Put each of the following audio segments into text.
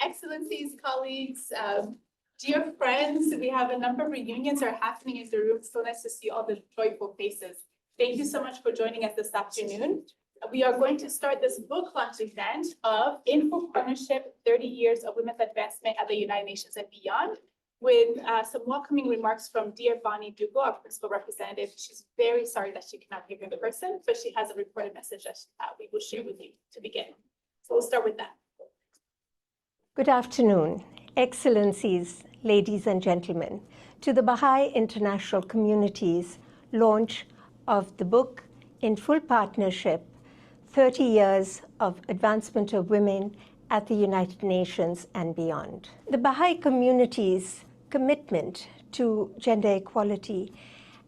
Excellencies, colleagues, dear friends, we have a number of reunions are happening in the room. It's so nice to see all the joyful faces. Thank you so much for joining us this afternoon. We are going to start this book launch event of In Full Partnership, 30 Years of Women's Advancement at the United Nations and Beyond, with some welcoming remarks from dear Bonnie Dugo, our principal representative. She's very sorry that she cannot be here in person, but she has a recorded message that we will share with you to begin. So we'll start with that. Good afternoon, Excellencies, ladies and gentlemen, to the Baha'i International Community's launch of the book In Full Partnership, 30 Years of Advancement of Women at the United Nations and Beyond. The Baha'i community's commitment to gender equality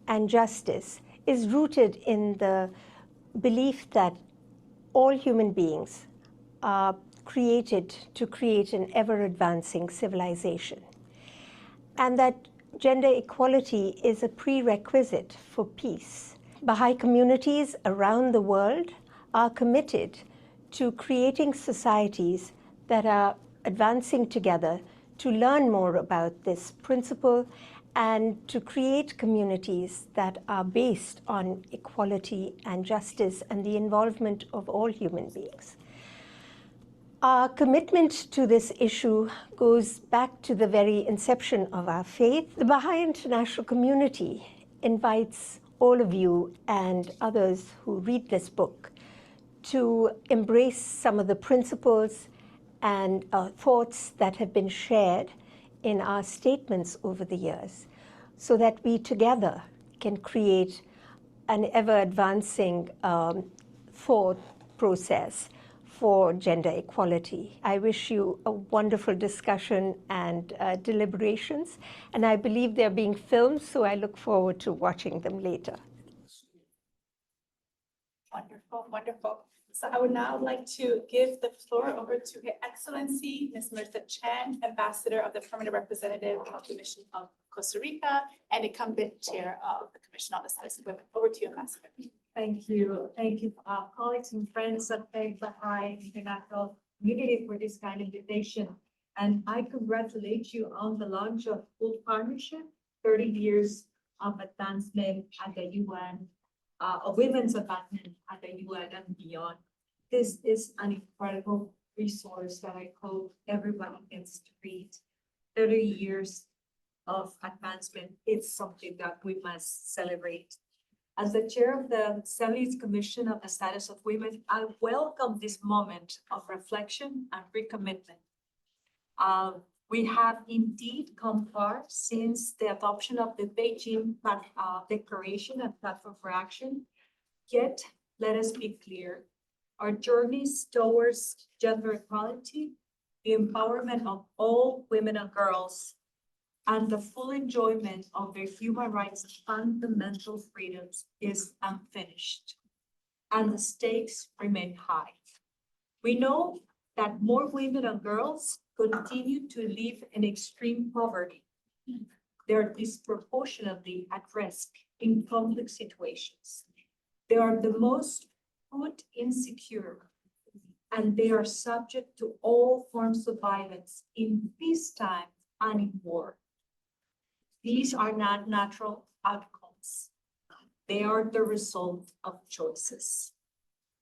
and justice is rooted in the belief that all human beings are created to create an ever-advancing civilization, and that gender equality is a prerequisite for peace. Baha'i communities around the world are committed to creating societies that are advancing together to learn more about this principle and to create communities that are based on equality and justice and the involvement of all human beings. Our commitment to this issue goes back to the very inception of our faith. The Baha'i International Community invites all of you and others who read this book to embrace some of the principles and thoughts that have been shared in our statements over the years, so that we together can create an ever-advancing thought process for gender equality. I wish you a wonderful discussion and deliberations, and I believe they're being filmed, so I look forward to watching them later. Wonderful, wonderful. So I would now like to give the floor over to Her Excellency, Ms. Martha Chan, Ambassador of the Permanent Representative of the Mission of Costa Rica and incumbent Chair of the Commission on the Status of Women. Over to you, Ambassador. Thank you, colleagues and friends at the Baha'i International Community for this kind of invitation. And I congratulate you on the launch of Full Partnership, 30 years of advancement at the UN, of women's advancement at the UN and beyond. This is an incredible resource that I hope everybody gets to read. 30 years of advancement is something that we must celebrate. As the chair of the 70th Commission of the Status of Women, I welcome this moment of reflection and recommitment. We have indeed come far since the adoption of the Beijing Declaration and Platform for Action. Yet, let us be clear, our journeys towards gender equality, the empowerment of all women and girls, and the full enjoyment of their human rights and fundamental freedoms is unfinished, and the stakes remain high. We know that more women and girls continue to live in extreme poverty. They are disproportionately at risk in conflict situations. They are the most food insecure, and they are subject to all forms of violence in peacetime and in war. These are not natural outcomes. They are the result of choices.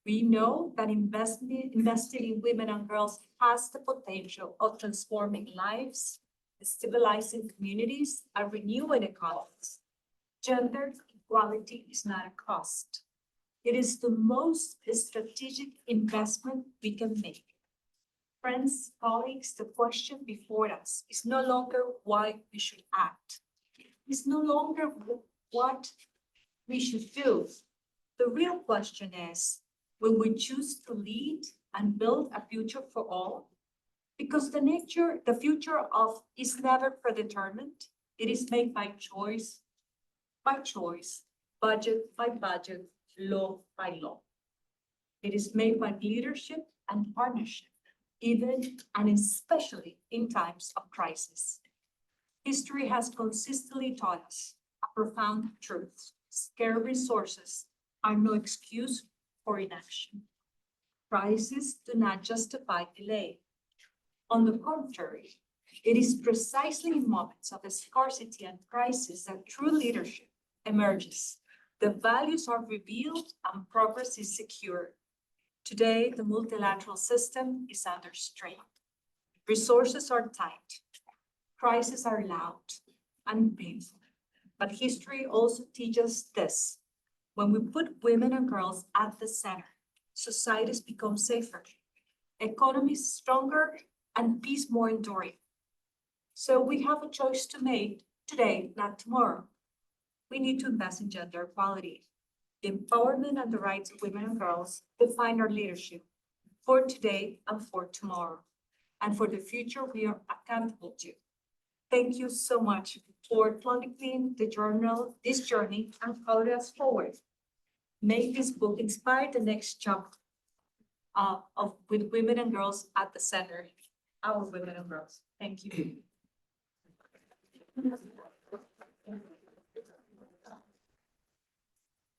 We know that investing in women and girls has the potential of transforming lives, stabilizing communities, and renewing economies. Gender equality is not a cost. It is the most strategic investment we can make. Friends, colleagues, the question before us is no longer why we should act. It's no longer what we should do. The real question is, will we choose to lead and build a future for all? Because the future is never predetermined. It is made by choice, budget by budget, law by law. It is made by leadership and partnership, even and especially in times of crisis. History has consistently taught us a profound truth. Scarce resources are no excuse for inaction. Crises do not justify delay. On the contrary, it is precisely in moments of scarcity and crisis that true leadership emerges. The values are revealed and progress is secured. Today, the multilateral system is under strain. Resources are tight, crises are loud and painful. But history also teaches this. When we put women and girls at the center, societies become safer, economies stronger, and peace more enduring. So we have a choice to make today, not tomorrow. We need to invest in gender equality. The empowerment and the rights of women and girls define our leadership for today and for tomorrow, and for the future we are accountable to. Thank you so much for chronicling this journey and following us forward. May this book inspire the next chapter with women and girls at the center, our women and girls. Thank you.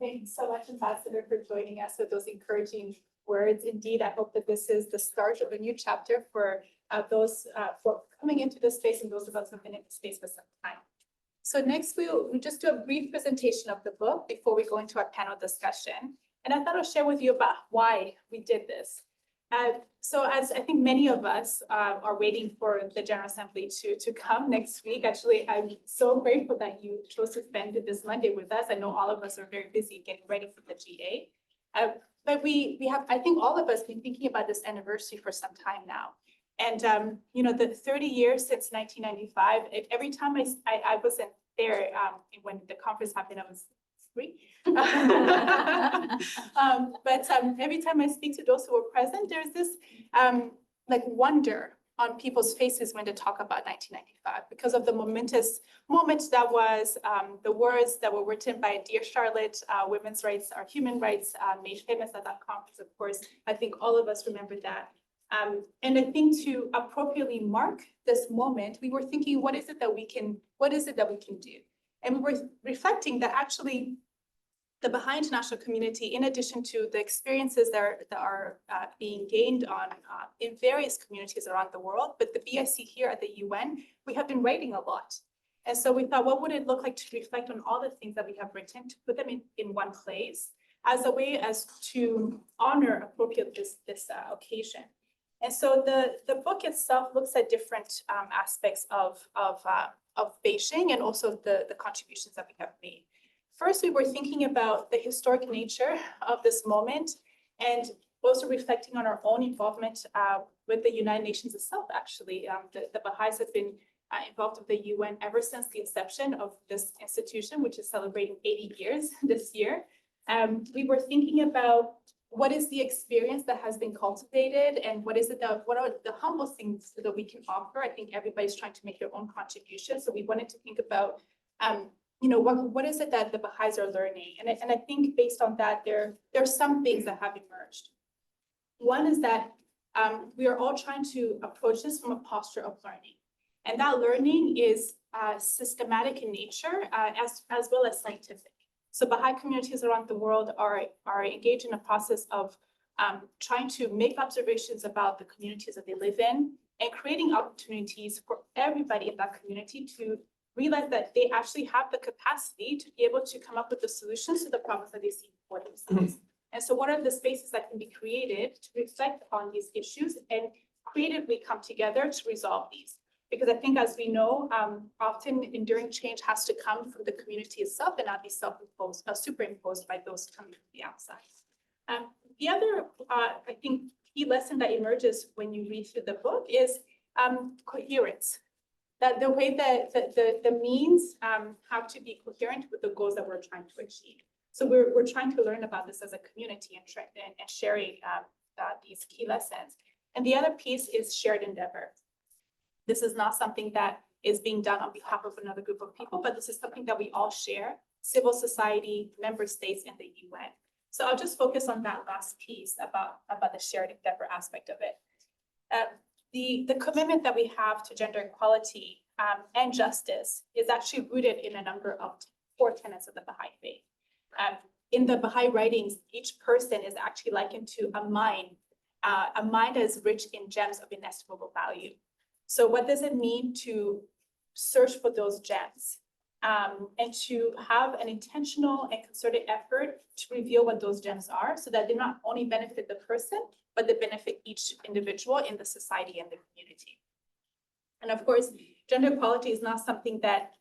Thank you so much, Ambassador, for joining us with those encouraging words. Indeed, I hope that this is the start of a new chapter for those for coming into this space and those of us who have been in the space for some time. So next, we'll just do a brief presentation of the book before we go into our panel discussion. And I thought I'll share with you about why we did this. So as I think many of us are waiting for the General Assembly to come next week. Actually, I'm so grateful that you chose to spend this Monday with us. I know all of us are very busy getting ready for the GA. But we have, I think all of us been thinking about this anniversary for some time now. And, you know, the 30 years since 1995, every time I wasn't there when the conference happened, I was free. But every time I speak to those who were present, there's this like wonder on people's faces when they talk about 1995 because of the momentous moment that was, the words that were written by Dear Charlotte, women's rights are human rights, made famous at that conference, of course. I think all of us remember that. And I think to appropriately mark this moment, we were thinking, what is it that we can do? And we were reflecting that actually the Baha'i international community, in addition to the experiences that are being gained on in various communities around the world, but the BIC here at the UN, we have been writing a lot. And so we thought, what would it look like to reflect on all the things that we have written, to put them in one place as a way as to honor appropriately this occasion. And so the book itself looks at different aspects of Beijing and also the contributions that we have made. First, we were thinking about the historic nature of this moment and also reflecting on our own involvement with the United Nations itself, actually. The Baha'is have been involved with the UN ever since the inception of this institution, which is celebrating 80 years this year. We were thinking about what is the experience that has been cultivated and what are the humble things that we can offer? I think everybody's trying to make their own contribution. So we wanted to think about, you know, what is it that the Baha'is are learning? And I think based on that, there are some things that have emerged. One is that we are all trying to approach this from a posture of learning. And that learning is systematic in nature as well as scientific. So Baha'i communities around the world are engaged in a process of trying to make observations about the communities that they live in and creating opportunities for everybody in that community to realize that they actually have the capacity to be able to come up with the solutions to the problems that they see for themselves. And so what are the spaces that can be created to reflect on these issues and creatively come together to resolve these? Because I think, as we know, often enduring change has to come from the community itself and not be self-imposed, superimposed by those coming from the outside. The other, I think, key lesson that emerges when you read through the book is coherence. That the way that the means have to be coherent with the goals that we're trying to achieve. So we're trying to learn about this as a community and sharing these key lessons. And the other piece is shared endeavor. This is not something that is being done on behalf of another group of people, but this is something that we all share, civil society, member states, and the UN. So I'll just focus on that last piece about the shared endeavor aspect of it. The commitment that we have to gender equality and justice is actually rooted in a number of core tenets of the Baha'i faith. In the Baha'i writings, each person is actually likened to a mine a mind that is rich in gems of inestimable value. So what does it mean to search for those gems and to have an intentional and concerted effort to reveal what those gems are so that they not only benefit the person, but they benefit each individual in the society and the community. And of course, gender equality is not something that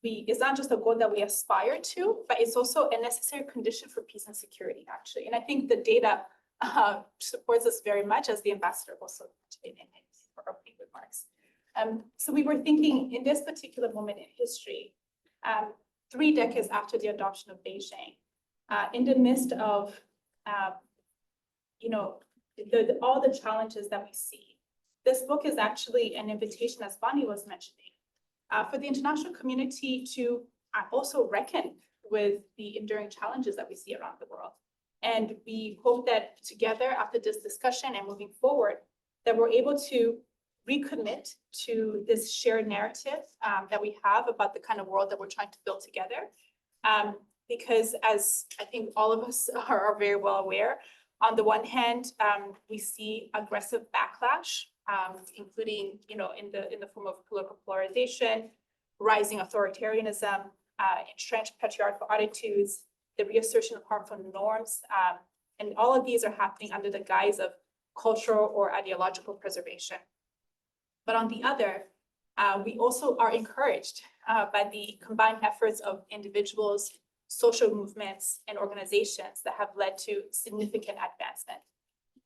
it's not just a goal that we aspire to, but it's also a necessary condition for peace and security, actually. And I think the data supports us very much, as the ambassador also mentioned in his opening remarks. So we were thinking in this particular moment in history, 3 decades after the adoption of Beijing, in the midst of, all the challenges that we see, this book is actually an invitation, as Bonnie was mentioning, for the international community to also reckon with the enduring challenges that we see around the world. And we hope that together, after this discussion and moving forward, that we're able to recommit to this shared narrative that we have about the kind of world that we're trying to build together. Because as I think all of us are very well aware, on the one hand, we see aggressive backlash, including, in the form of political polarization, rising authoritarianism, entrenched patriarchal attitudes, the reassertion of harmful norms, and all of these are happening under the guise of cultural or ideological preservation. But on the other, we also are encouraged by the combined efforts of individuals, social movements, and organizations that have led to significant advancement.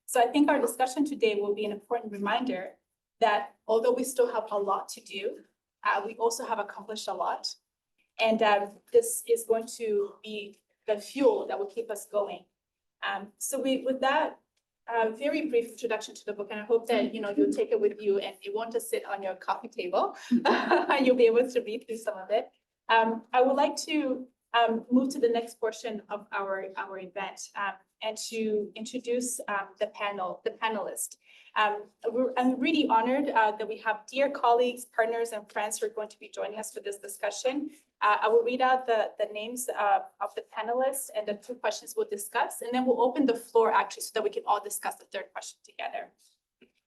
So I think our discussion today will be an important reminder that although we still have a lot to do, we also have accomplished a lot. And this is going to be the fuel that will keep us going. So with that very brief introduction to the book, and I hope that you'll take it with you and it won't just sit on your coffee table. You'll be able to read through some of it. I would like to move to the next portion of our event and to introduce the panelists. I'm really honored that we have dear colleagues, partners, and friends who are going to be joining us for this discussion. I will read out the names of the panelists and the 2 questions we'll discuss, and then we'll open the floor actually so that we can all discuss the 3rd question together.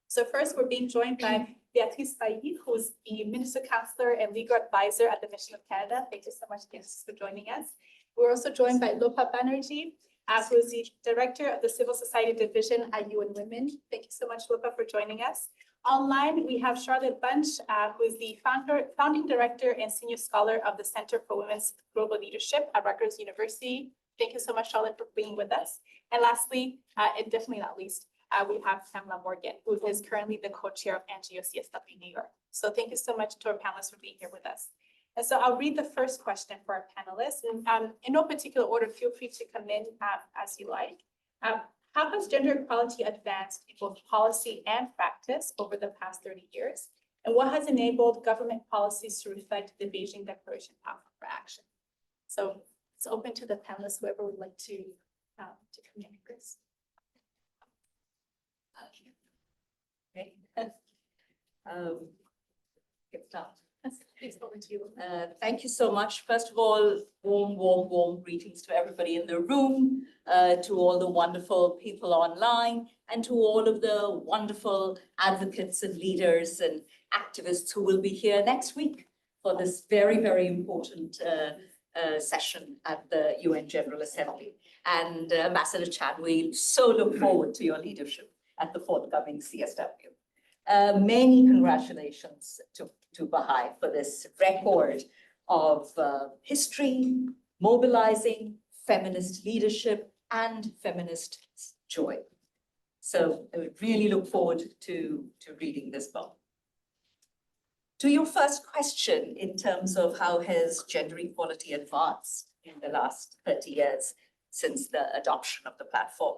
So first, we're being joined by Beatrice Bailly, who's the Minister Counselor and Legal Advisor at the Mission of Canada. Thank you so much, Beatrice, for joining us. We're also joined by Lopa Banerjee, who is the Director of the Civil Society Division at UN Women. Thank you so much, Lopa, for joining us. Online, we have Charlotte Bunch, who is the founding director and senior scholar of the Center for Women's Global Leadership at Rutgers University. Thank you so much, Charlotte, for being with us. And lastly, and definitely not least, we have Pamela Morgan, who is currently the co-chair of NGO CSW New York. So thank you so much to our panelists for being here with us. And so I'll read the first question for our panelists. And in no particular order, feel free to come in as you like. How has gender equality advanced in both policy and practice over the past 30 years? And what has enabled government policies to reflect the Beijing Declaration Path for Action? So it's open to the panelists, whoever would like to come in, Chris. Okay. Get started. Please, over to you. Thank you so much. First of all, warm greetings to everybody in the room, to all the wonderful people online, and to all of the wonderful advocates and leaders and activists who will be here next week for this very, very important session at the UN General Assembly. And Ambassador Chan, we so look forward to your leadership at the forthcoming CSW. Many congratulations to Baha'i for this record of history, mobilizing, feminist leadership, and feminist joy. So I would really look forward to reading this book. To your first question, in terms of how has gender equality advanced in the last 30 years since the adoption of the platform.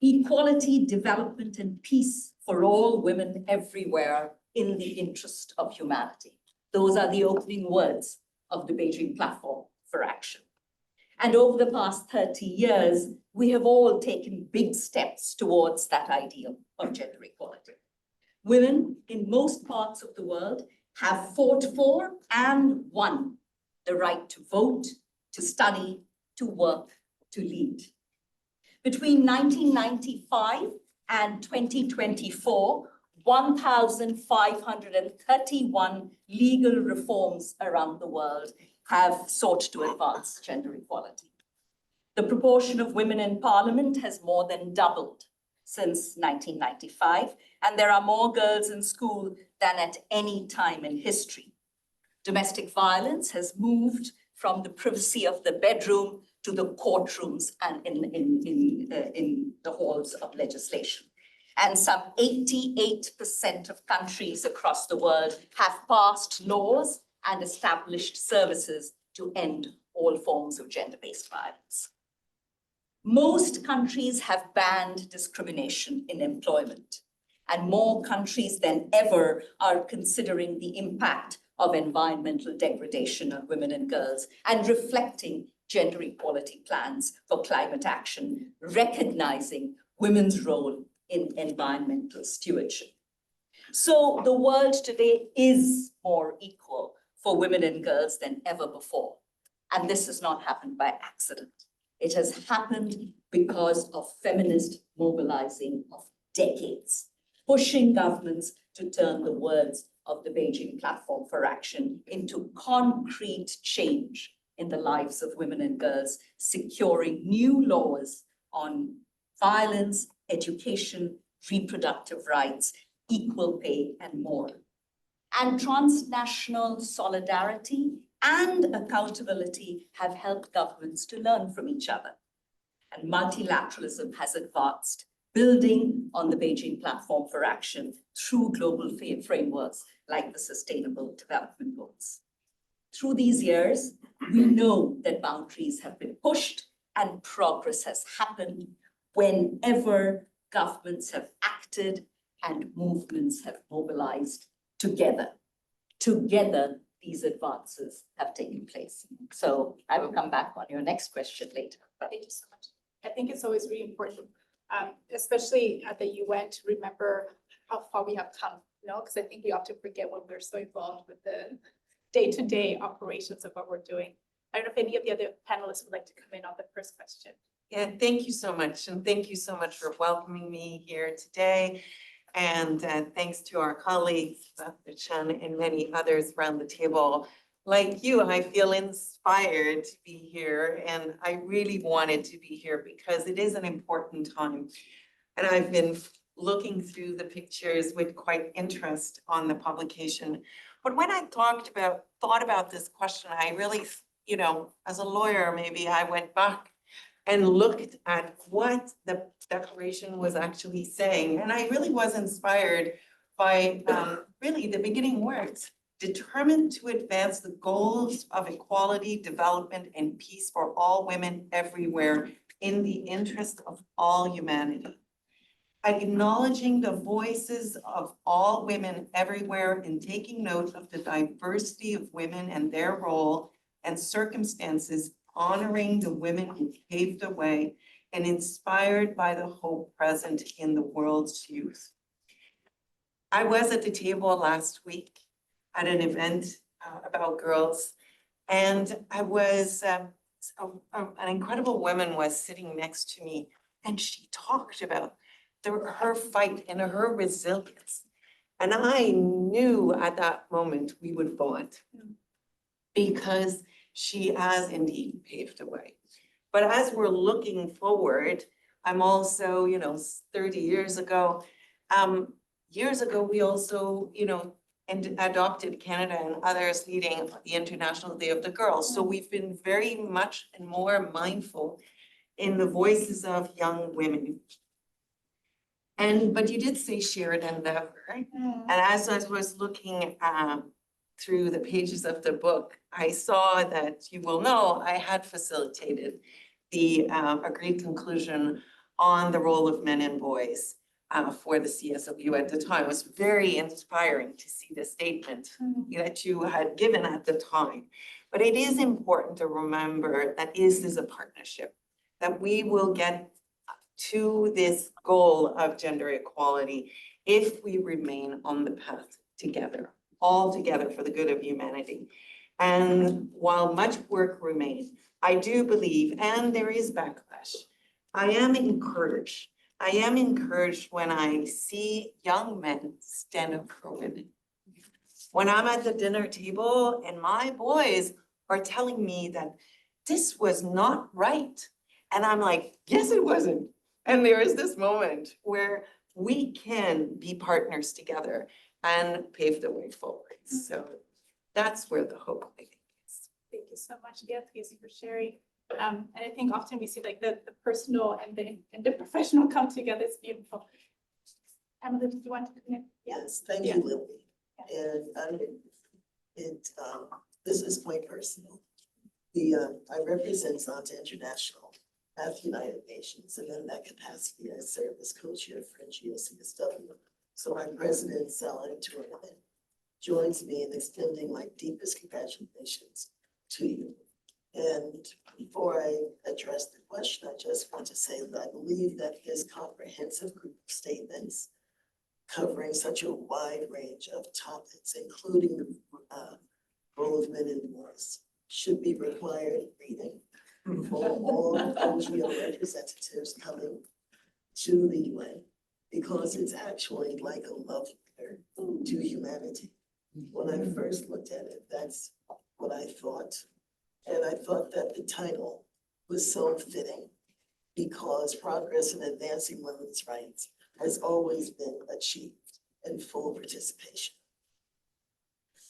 Equality, development, and peace for all women everywhere in the interest of humanity. Those are the opening words of the Beijing Platform for Action. And over the past 30 years, we have all taken big steps towards that ideal of gender equality. Women in most parts of the world have fought for and won the right to vote, to study, to work, to lead. Between 1995 and 2024, 1,531 legal reforms around the world have sought to advance gender equality. The proportion of women in parliament has more than doubled since 1995, and there are more girls in school than at any time in history. Domestic violence has moved from the privacy of the bedroom to the courtrooms and in the halls of legislation. And some 88% of countries across the world have passed laws and established services to end all forms of gender-based violence. Most countries have banned discrimination in employment, and more countries than ever are considering the impact of environmental degradation on women and girls and reflecting gender equality plans for climate action, recognizing women's role in environmental stewardship. So the world today is more equal for women and girls than ever before. And this has not happened by accident. It has happened because of feminist mobilizing of decades, pushing governments to turn the words of the Beijing Platform for Action into concrete change in the lives of women and girls, securing new laws on violence, education, reproductive rights, equal pay, and more. And transnational solidarity and accountability have helped governments to learn from each other. And multilateralism has advanced, building on the Beijing Platform for Action through global frameworks like the Sustainable Development Goals. Through these years, we know that boundaries have been pushed and progress has happened whenever governments have acted and movements have mobilized together. Together, these advances have taken place. So I will come back on your next question later. Thank you so much. I think it's always really important, especially at the UN, to remember how far we have come, because I think we often forget when we're so involved with the day-to-day operations of what we're doing. I don't know if any of the other panelists would like to come in on the first question. Yeah, thank you so much. And thank you so much for welcoming me here today. And thanks to our colleagues, Dr. Chen and many others around the table. Like you, I feel inspired to be here, and I really wanted to be here because it is an important time. And I've been looking through the pictures with quite interest on the publication. But when I thought about this question, I really, as a lawyer, maybe I went back and looked at what the declaration was actually saying. And I really was inspired by really the beginning words: determined to advance the goals of equality, development, and peace for all women everywhere in the interest of all humanity. Acknowledging the voices of all women everywhere and taking note of the diversity of women and their role and circumstances, honoring the women who paved the way and inspired by the hope present in the world's youth. I was at the table last week at an event about girls, and I was, an incredible woman was sitting next to me, and she talked about her fight and her resilience. And I knew at that moment we would bond because she has indeed paved the way. But as we're looking forward, I'm also, 30 years ago, we also, and adopted Canada and others leading the International Day of the Girls. So we've been very much and more mindful in the voices of young women. But you did say shared endeavor, right? And as I was looking through the pages of the book, I saw that, you will know, I had facilitated the agreed conclusion on the role of men and boys for the CSW at the time. It was very inspiring to see the statement that you had given at the time. But it is important to remember that this is a partnership, that we will get to this goal of gender equality if we remain on the path together, all together for the good of humanity. And while much work remains, I do believe, and there is backlash, I am encouraged. I am encouraged when I see young men stand up for women. When I'm at the dinner table and my boys are telling me that this was not right. And I'm like, yes, it wasn't. And there is this moment where we can be partners together and pave the way forward. So that's where the hope, I think, is. Thank you so much, Gail, Casey, for sharing. And I think often we see like the personal and the professional come together. It's beautiful. Emily, did you want to connect? Yes, thank Yeah. you, Lily. And this is quite personal. I represent Zonta International at the United Nations, and in that capacity, I serve as co-chair for NGOCSW. So my president, Salah Tournaman, joins me in extending my deepest congratulations to you. And before I address the question, I just want to say that I believe that this comprehensive group of statements covering such a wide range of topics, including the role of men in wars, should be required reading for all NGO representatives coming to the UN, because it's actually like a love letter to humanity. When I first looked at it, that's what I thought. And I thought that the title was so fitting because progress in advancing women's rights has always been achieved in full participation.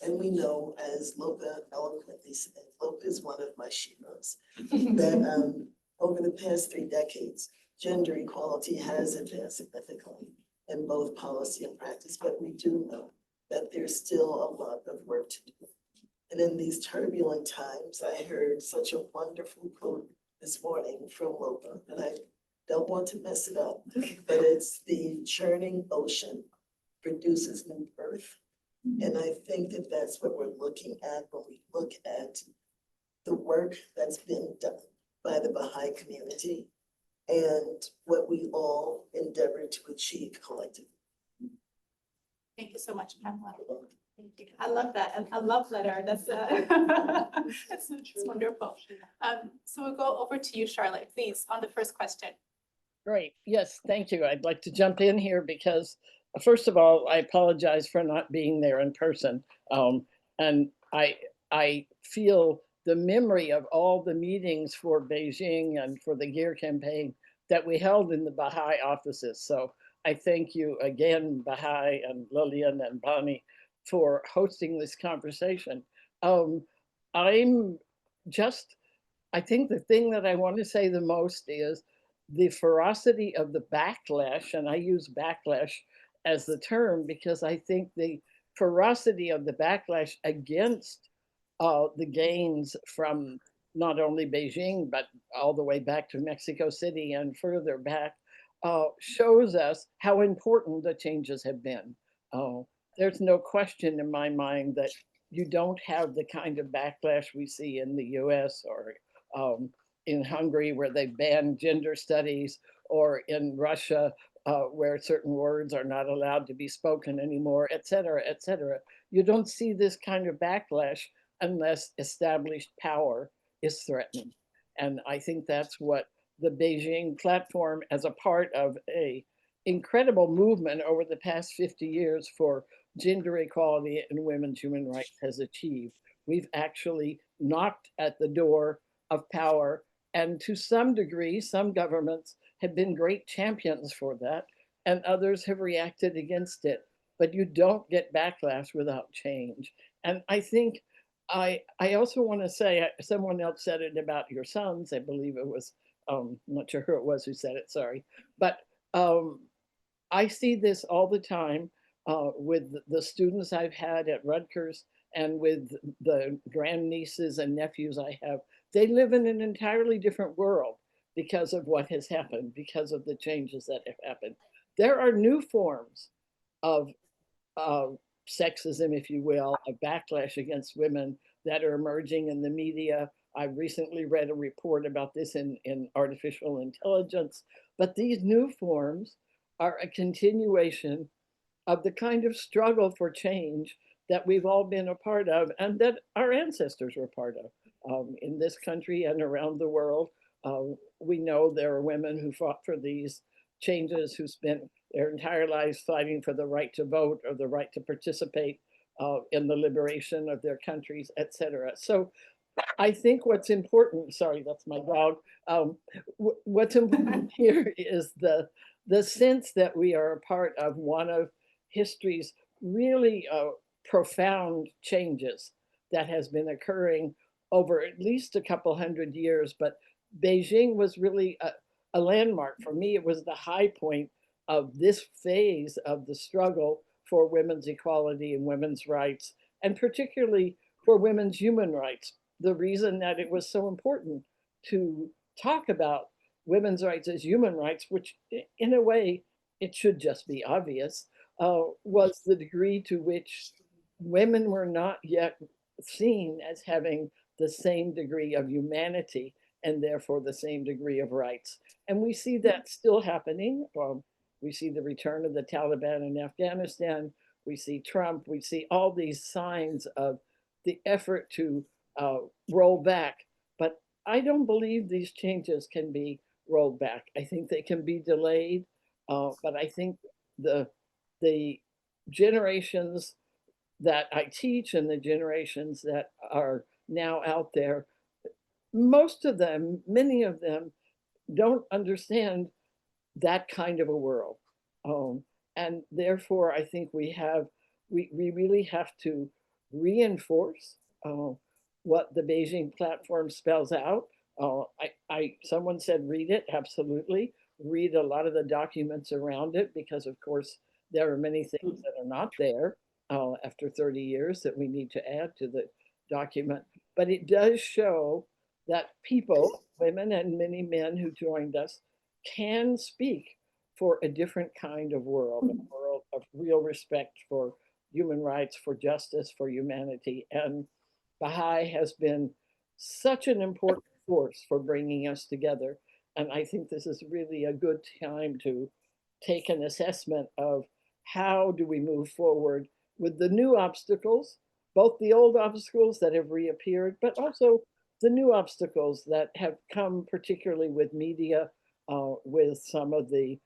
And we know, as Lopa eloquently said, Lopa is one of my sheroes, that over the past 3 decades, gender equality has advanced significantly in both policy and practice, but we do know that there's still a lot of work to do. And in these turbulent times, I heard such a wonderful quote this morning from Lopa, and I don't want to mess it up, but it's the churning ocean produces new earth. And I think that that's what we're looking at when we look at the work that's been done by the Baha'i community and what we all endeavor to achieve collectively. Thank you so much, Pamela. Thank you. I love that. And a love letter. That's that's wonderful. So we'll go over to you, Charlotte, please, on the first question. Great. Yes, thank you. I'd like to jump in here because, first of all, I apologize for not being there in person. And I feel the memory of all the meetings for Beijing and for the GEAR campaign that we held in the Baha'i offices. So I thank you again, Baha'i and Lillian and Bonnie, for hosting this conversation. I think the thing that I want to say the most is the ferocity of the backlash, and I use backlash as the term because I think the ferocity of the backlash against the gains from not only Beijing, but all the way back to Mexico City and further back, shows us how important the changes have been. There's no question in my mind that you don't have the kind of backlash we see in the US or in Hungary where they banned gender studies, or in Russia where certain words are not allowed to be spoken anymore, et cetera, et cetera. You don't see this kind of backlash unless established power is threatened. And I think that's what the Beijing platform, as a part of a incredible movement over the past 50 years for gender equality and women's human rights, has achieved. We've actually knocked at the door of power, and to some degree, some governments have been great champions for that, and others have reacted against it. But you don't get backlash without change. And I think I also want to say, someone else said it about your sons. I believe it was, I'm not sure who it was who said it, sorry. But I see this all the time with the students I've had at Rutgers and with the grandnieces and nephews I have. They live in an entirely different world because of what has happened, because of the changes that have happened. There are new forms of sexism, if you will, a backlash against women that are emerging in the media. I recently read a report about this in artificial intelligence, but these new forms are a continuation of the kind of struggle for change that we've all been a part of and that our ancestors were part of in this country and around the world. We know there are women who fought for these changes, who spent their entire lives fighting for the right to vote or the right to participate in the liberation of their countries, et cetera. So I think what's important, sorry, that's my dog. What's important here is the sense that we are a part of one of history's really profound changes that has been occurring over at least a couple hundred years. But Beijing was really a landmark. For me, it was the high point of this phase of the struggle for women's equality and women's rights, and particularly for women's human rights. The reason that it was so important to talk about women's rights as human rights, which in a way it should just be obvious, was the degree to which women were not yet seen as having the same degree of humanity and therefore the same degree of rights. And we see that still happening. We see the return of the Taliban in Afghanistan. We see Trump. We see all these signs of the effort to roll back. But I don't believe these changes can be rolled back. I think they can be delayed. But I think the generations that I teach and the generations that are now out there, most of them, many of them, don't understand that kind of a world. And therefore, I think we really have to reinforce what the Beijing platform spells out. Someone said read it, absolutely. Read a lot of the documents around it, because of course there are many things that are not there after 30 years that we need to add to the document. But it does show that people, women and many men who joined us, can speak for a different kind of world, a world of real respect for human rights, for justice, for humanity. And Baha'i has been such an important force for bringing us together. And I think this is really a good time to take an assessment of how do we move forward with the new obstacles, both the old obstacles that have reappeared, but also the new obstacles that have come, particularly with media, with some of the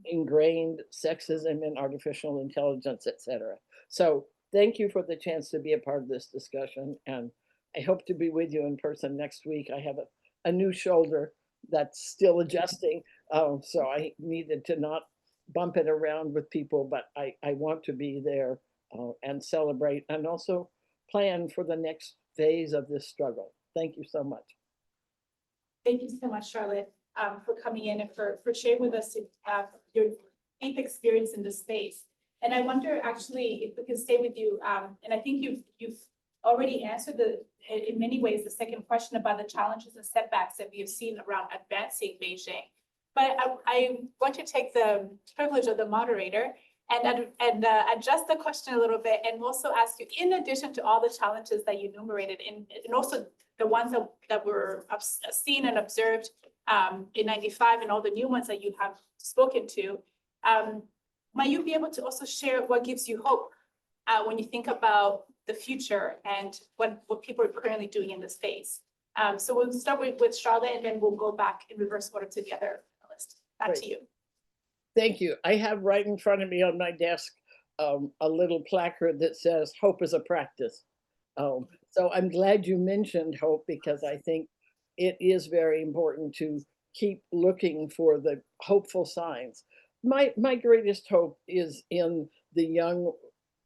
ingrained sexism in artificial intelligence, et cetera. So thank you for the chance to be a part of this discussion. And I hope to be with you in person next week. I have a new shoulder that's still adjusting. So I needed to not bump it around with people, but I want to be there and celebrate and also plan for the next phase of this struggle. Thank you so much. Thank you so much, Charlotte, for coming in and for sharing with us your deep experience in this space. And I wonder actually if we can stay with you, and I think you've already answered in many ways the second question about the challenges and setbacks that we have seen around advancing Beijing. But I want to take the privilege of the moderator and adjust the question a little bit, and also ask you, in addition to all the challenges that you enumerated, and also the ones that were seen and observed in '95 and all the new ones that you have spoken to, might you be able to also share what gives you hope when you think about the future and what people are currently doing in this space? So we'll start with Charlotte, and then we'll go back in reverse order to the other list. Back Great. to you. Thank you. I have right in front of me on my desk a little placard that says hope is a practice. So I'm glad you mentioned hope, because I think it is very important to keep looking for the hopeful signs. My greatest hope is in the young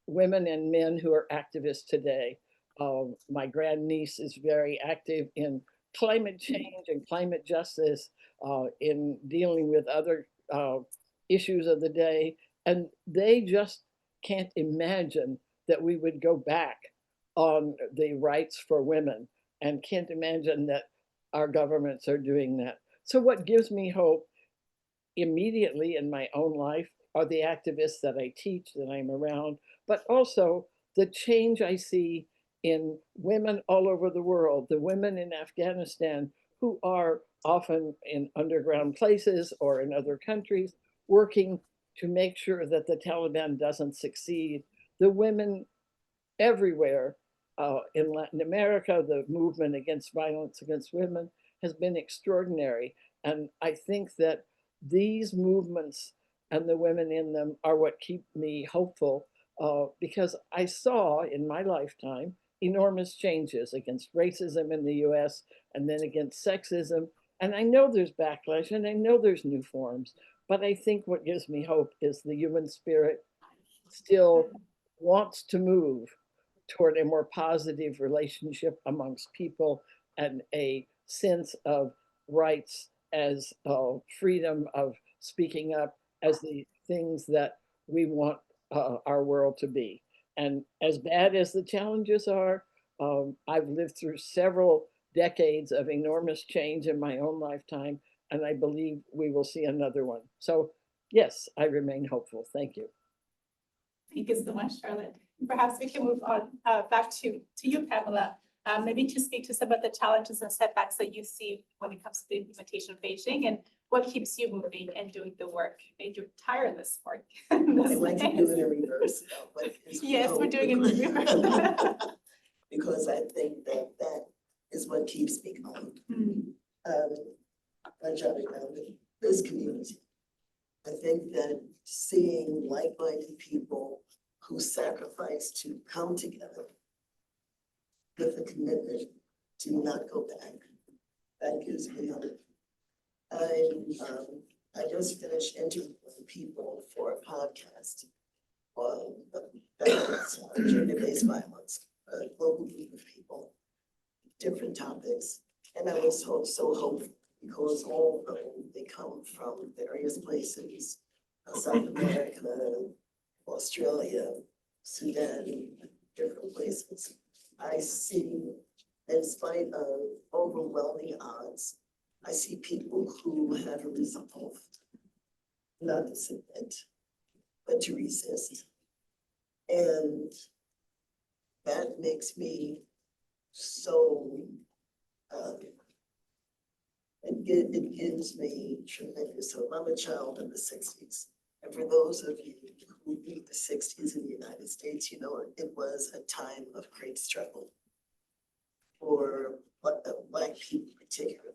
women and men who are activists today. My grandniece is very active in climate change and climate justice, in dealing with other issues of the day. And they just can't imagine that we would go back on the rights for women, and can't imagine that our governments are doing that. So what gives me hope immediately in my own life are the activists that I teach, that I'm around, but also the change I see in women all over the world, the women in Afghanistan who are often in underground places or in other countries working to make sure that the Taliban doesn't succeed, the women everywhere in Latin America. The movement against violence against women has been extraordinary. And I think that these movements and the women in them are what keep me hopeful, because I saw in my lifetime enormous changes against racism in the US and then against sexism. And I know there's backlash and I know there's new forms, but I think what gives me hope is the human spirit still wants to move toward a more positive relationship amongst people and a sense of rights as freedom of speaking up as the things that we want our world to be. And as bad as the challenges are, I've lived through several decades of enormous change in my own lifetime, and I believe we will see another one. So yes, I remain hopeful. Thank you. Thank you so much, Charlotte. Perhaps we can move on back to you, Pamela, maybe to speak to some of the challenges and setbacks that you see when it comes to the implementation of Beijing and what keeps you moving and doing the work, made your tireless work. I'd like to do it in reverse now, but yes, we're doing it in reverse. Because I think that that is what keeps me going. My job around this community. I think that seeing like-minded people who sacrifice to come together with a commitment to not go back, that gives me hope. I just finished interviewing people for a podcast on gender-based violence, a global group of people, different topics, and I was so hopeful because all of them, they come from various places, South America, Australia, Sudan, different places. I see, in spite of overwhelming odds, I see people who have a resolve not to submit, but to resist. And that makes me so, it gives me tremendous hope. I'm a child of the 60s. And for those of you who knew the 60s in the United States, you know, it was a time of great struggle for Black people particularly.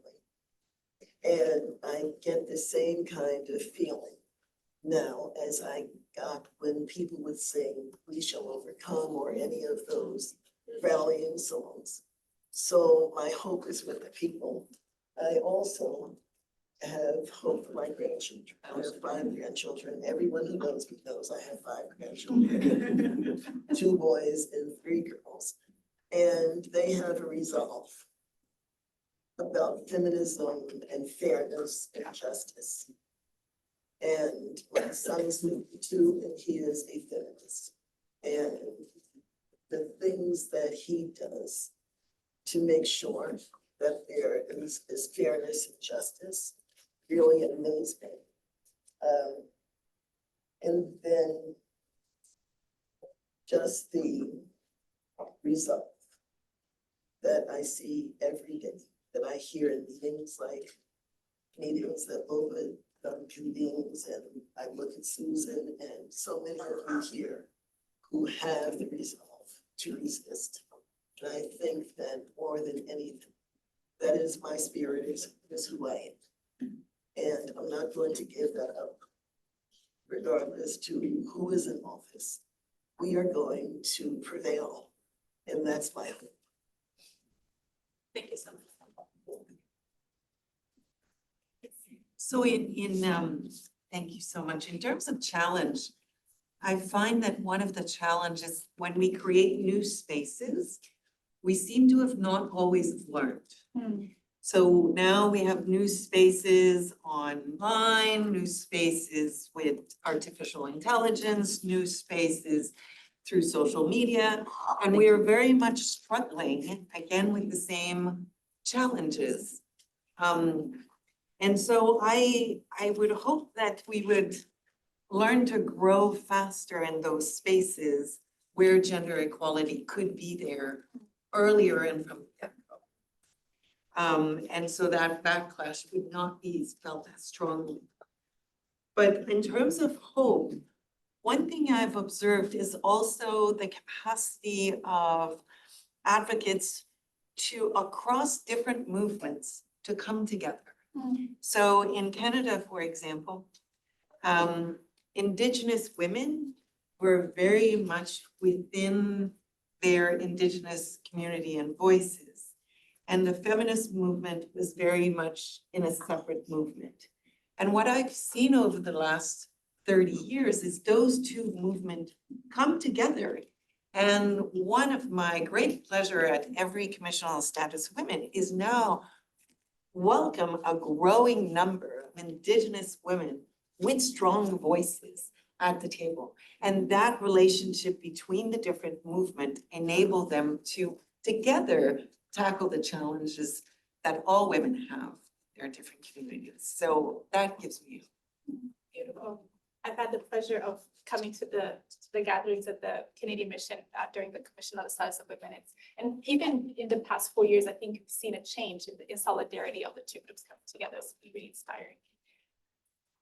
And I get the same kind of feeling now as I got when people would sing "We Shall Overcome" or any of those rallying songs. So my hope is with the people. I also have hope for my grandchildren. I have 5 grandchildren. Everyone who knows me knows I have 5 grandchildren, 2 boys and 3 girls. And they have a resolve about feminism and fairness and justice. And my son is 52 and he is a feminist. And the things that he does to make sure that there is fairness and justice really amaze me. And then just the resolve that I see every day, that I hear in meetings that Lola convenes, and I look at Susan and so many of you here who have the resolve to resist. And I think that more than anything, that is my spirit, is who I am. And I'm not going to give that up, regardless to who is in office. We are going to prevail, and that's my hope. Thank you so much. So thank you so much. In terms of challenge, I find that one of the challenges when we create new spaces, we seem to have not always learned. So now we have new spaces online, new spaces with artificial intelligence, new spaces through social media, and we are very much struggling again with the same challenges. And so I would hope that we would learn to grow faster in those spaces where gender equality could be there earlier and from the get-go. And so that backlash would not be felt as strongly. But in terms of hope, one thing I've observed is also the capacity of advocates to, across different movements, to come together. Mm. So in Canada, for example, Indigenous women were very much within their Indigenous community and voices. And the feminist movement was very much in a separate movement. And what I've seen over the last 30 years is those two movements come together. And one of my great pleasure at every Commission on the Status of Women is now welcome a growing number of Indigenous women with strong voices at the table. And that relationship between the different movements enable them to together tackle the challenges that all women have in their different communities. So that gives me Beautiful. I've had the pleasure of coming to the gatherings at the Canadian Mission during the Commission on the Status of Women. And even in the past 4 years, I think we've seen a change in solidarity of the two groups coming together. It's really inspiring.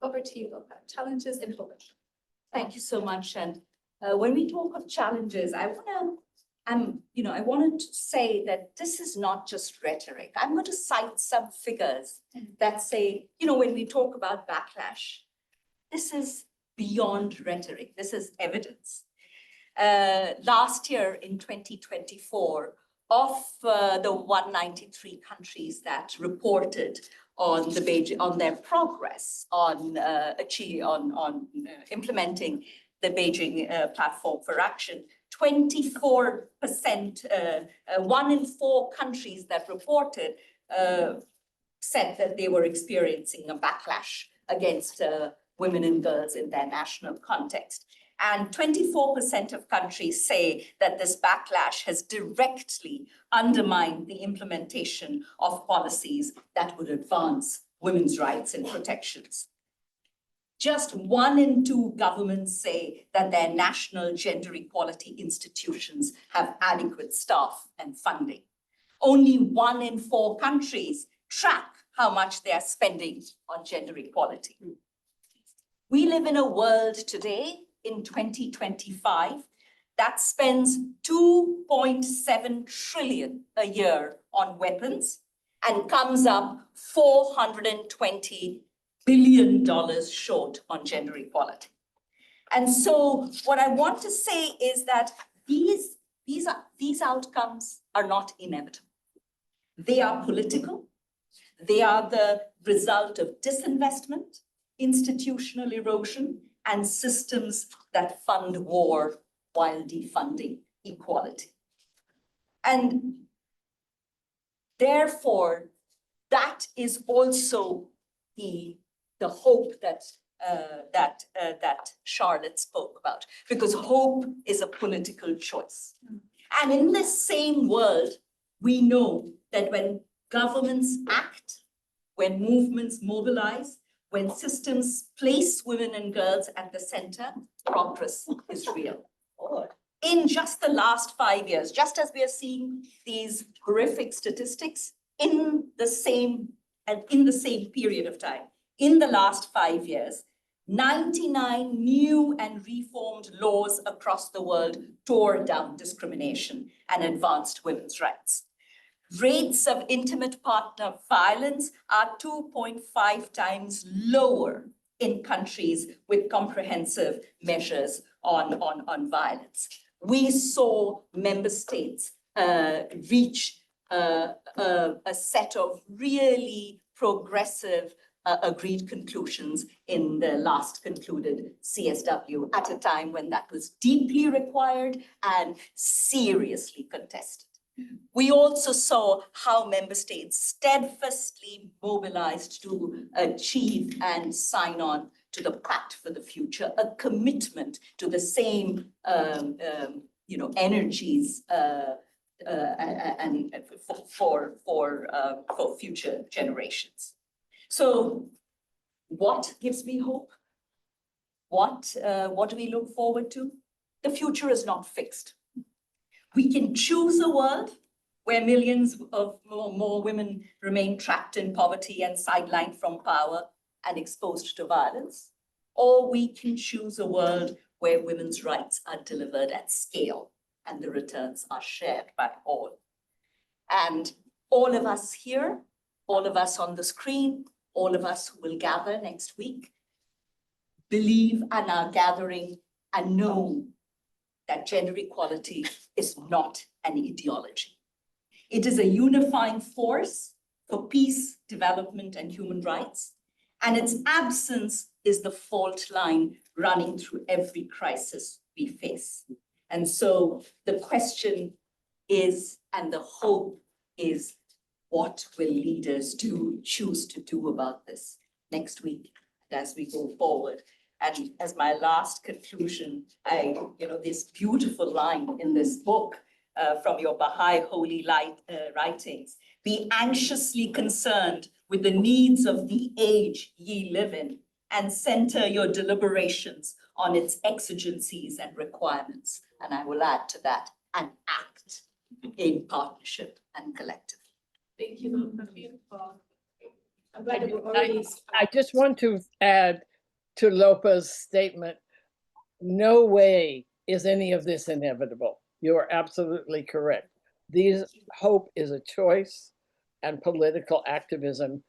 Over to you, Lopa. Challenges and hope. Thank you so much. And when we talk of challenges, I wanted to say that this is not just rhetoric. I'm going to cite some figures that say, when we talk about backlash, this is beyond rhetoric. This is evidence. Last year in 2024, of the 193 countries that reported on their progress on implementing the Beijing Platform for Action, 24%, 1 in 4 countries that reported said that they were experiencing a backlash against women and girls in their national context. And 24% of countries say that this backlash has directly undermined the implementation of policies that would advance women's rights and protections. Just 1 in 2 governments say that their national gender equality institutions have adequate staff and funding. Only 1 in 4 countries track how much they are spending on gender equality. We live in a world today in 2025 that spends 2.7 trillion a year on weapons and comes up $420 billion short on gender equality. And so what I want to say is that these outcomes are not inevitable. They are political. They are the result of disinvestment, institutional erosion, and systems that fund war while defunding equality. And therefore, that is also the hope that Charlotte spoke about, because hope is a political choice. And in this same world, we know that when governments act, when movements mobilize, when systems place women and girls at the center, progress is real. In just the last 5 years, just as we are seeing these horrific statistics, in the same period of time, in the last 5 years, 99 new and reformed laws across the world tore down discrimination and advanced women's rights. Rates of intimate partner violence are 2.5 times lower in countries with comprehensive measures on violence. We saw member states reach a set of really progressive agreed conclusions in the last concluded CSW at a time when that was deeply required and seriously contested. We also saw how member states steadfastly mobilized to achieve and sign on to the Pact for the Future, a commitment to the same energies and for future generations. So what gives me hope? What do we look forward to? The future is not fixed. We can choose a world where millions of more women remain trapped in poverty and sidelined from power and exposed to violence, or we can choose a world where women's rights are delivered at scale and the returns are shared by all. And all of us here all of us on the screen, all of us who will gather next week, believe and are gathering and know that gender equality is not an ideology. It is a unifying force for peace, development, and human rights, and its absence is the fault line running through every crisis we face. And so the question is, and the hope is, what will leaders choose to do about this next week and as we go forward? And as my last conclusion, this beautiful line in this book from your Baha'i holy light writings, be anxiously concerned with the needs of the age ye live in, and center your deliberations on its exigencies and requirements. And I will add to that, and act in partnership and collectively. Thank you, Lopa. Beautiful. I'm glad that we're already. I just want to add to Lopa's statement, no way is any of this inevitable. You are absolutely correct. Hope is a choice, and political activism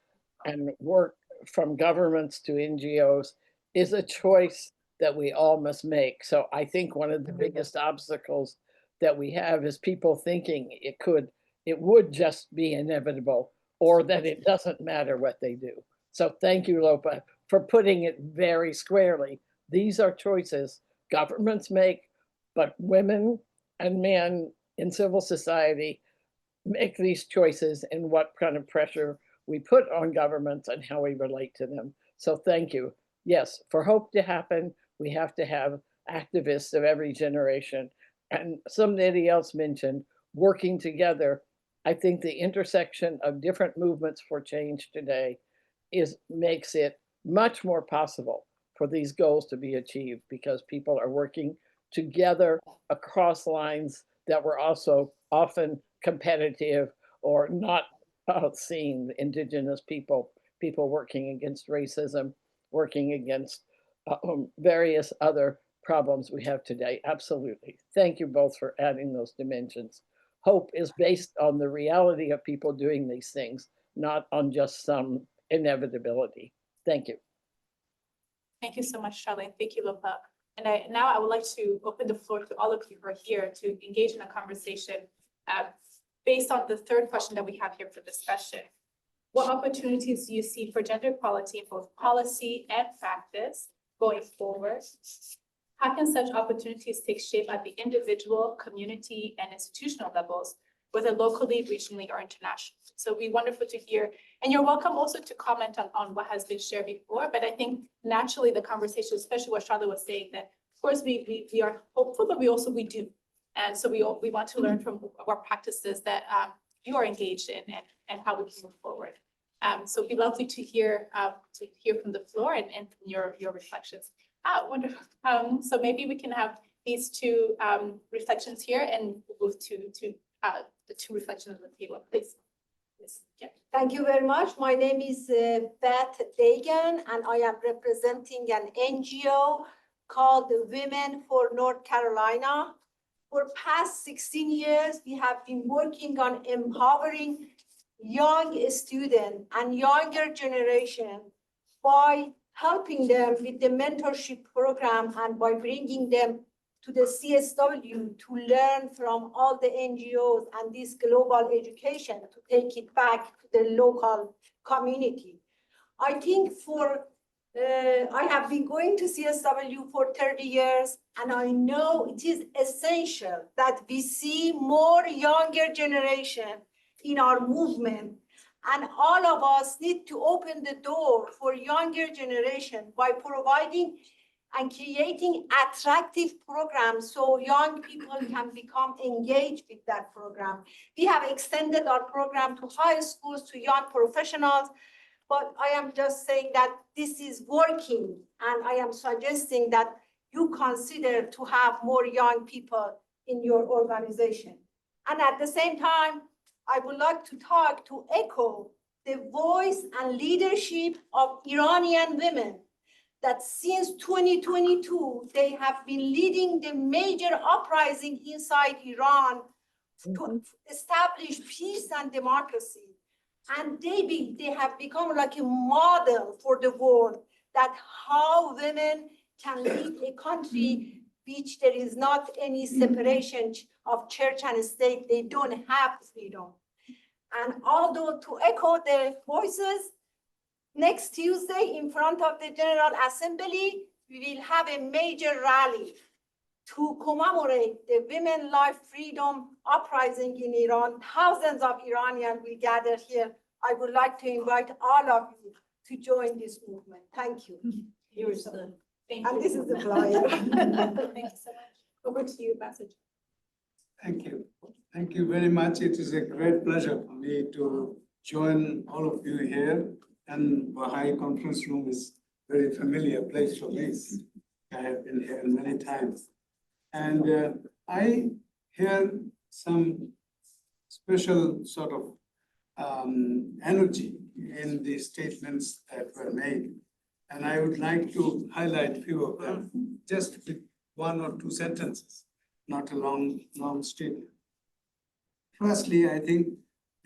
and work from governments to NGOs is a choice that we all must make. So I think one of the biggest obstacles that we have is people thinking it would just be inevitable, or that it doesn't matter what they do. So thank you, Lopa, for putting it very squarely. These are choices governments make, but women and men in civil society make these choices, and what kind of pressure we put on governments and how we relate to them. So thank you. Yes, for hope to happen, we have to have activists of every generation. And somebody else mentioned working together. I think the intersection of different movements for change today makes it much more possible for these goals to be achieved, because people are working together across lines that were also often competitive or not seen. Indigenous people working against racism, working against various other problems we have today. Absolutely. Thank you both for adding those dimensions. Hope is based on the reality of people doing these things, not on just some inevitability. Thank you. Thank you so much, Charlene. Thank you, Lopa. And now I would like to open the floor to all of you who are here to engage in a conversation based on the third question that we have here for discussion. What opportunities do you see for gender equality in both policy and practice going forward? How can such opportunities take shape at the individual, community, and institutional levels, whether locally, regionally, or internationally? So it'd be wonderful to hear. And you're welcome also to comment on what has been shared before, but I think naturally the conversation, especially what Charlotte was saying, that of course we are hopeful, but we do. And so we want to learn from what practices that you are engaged in and how we can move forward. So it'd be lovely to hear from the floor and from your reflections. Wonderful. So maybe we can have these two reflections here and move to the two reflections on the table, please. Yes. Yeah. Thank you very much. My name is Beth Dagan, and I am representing an NGO called Women for North Carolina. For past 16 years, we have been working on empowering young students and younger generation by helping them with the mentorship program and by bringing them to the CSW to learn from all the NGOs and this global education to take it back to the local community. I think I have been going to CSW for 30 years, and I know it is essential that we see more younger generation in our movement, and all of us need to open the door for younger generation by providing and creating attractive programs so young people can become engaged with that program. We have extended our program to high schools, to young professionals, but I am just saying that this is working, and I am suggesting that you consider to have more young people in your organization. And at the same time, I would like to echo the voice and leadership of Iranian women, that since 2022, they have been leading the major uprising inside Iran to establish peace and democracy. And they have become like a model for the world that how women can lead a country which there is not any separation of church and state. They don't have freedom. And although to echo their voices, next Tuesday in front of the General Assembly, we will have a major rally to commemorate the Women Life Freedom Uprising in Iran. Thousands of Iranians will gather here. I would like to invite all of you to join this movement. Thank you. Here's the, thank And you. this is the flyer. Thank you so much. Over to you, Ambassador. Thank you. Thank you very much. It is a great pleasure for me to join all of you here. And Baha'i conference room is a very familiar place for me. I have been here many times. And I hear some special sort of energy in the statements that were made. And I would like to highlight a few of them, just with one or two sentences, not a long statement. Firstly, I think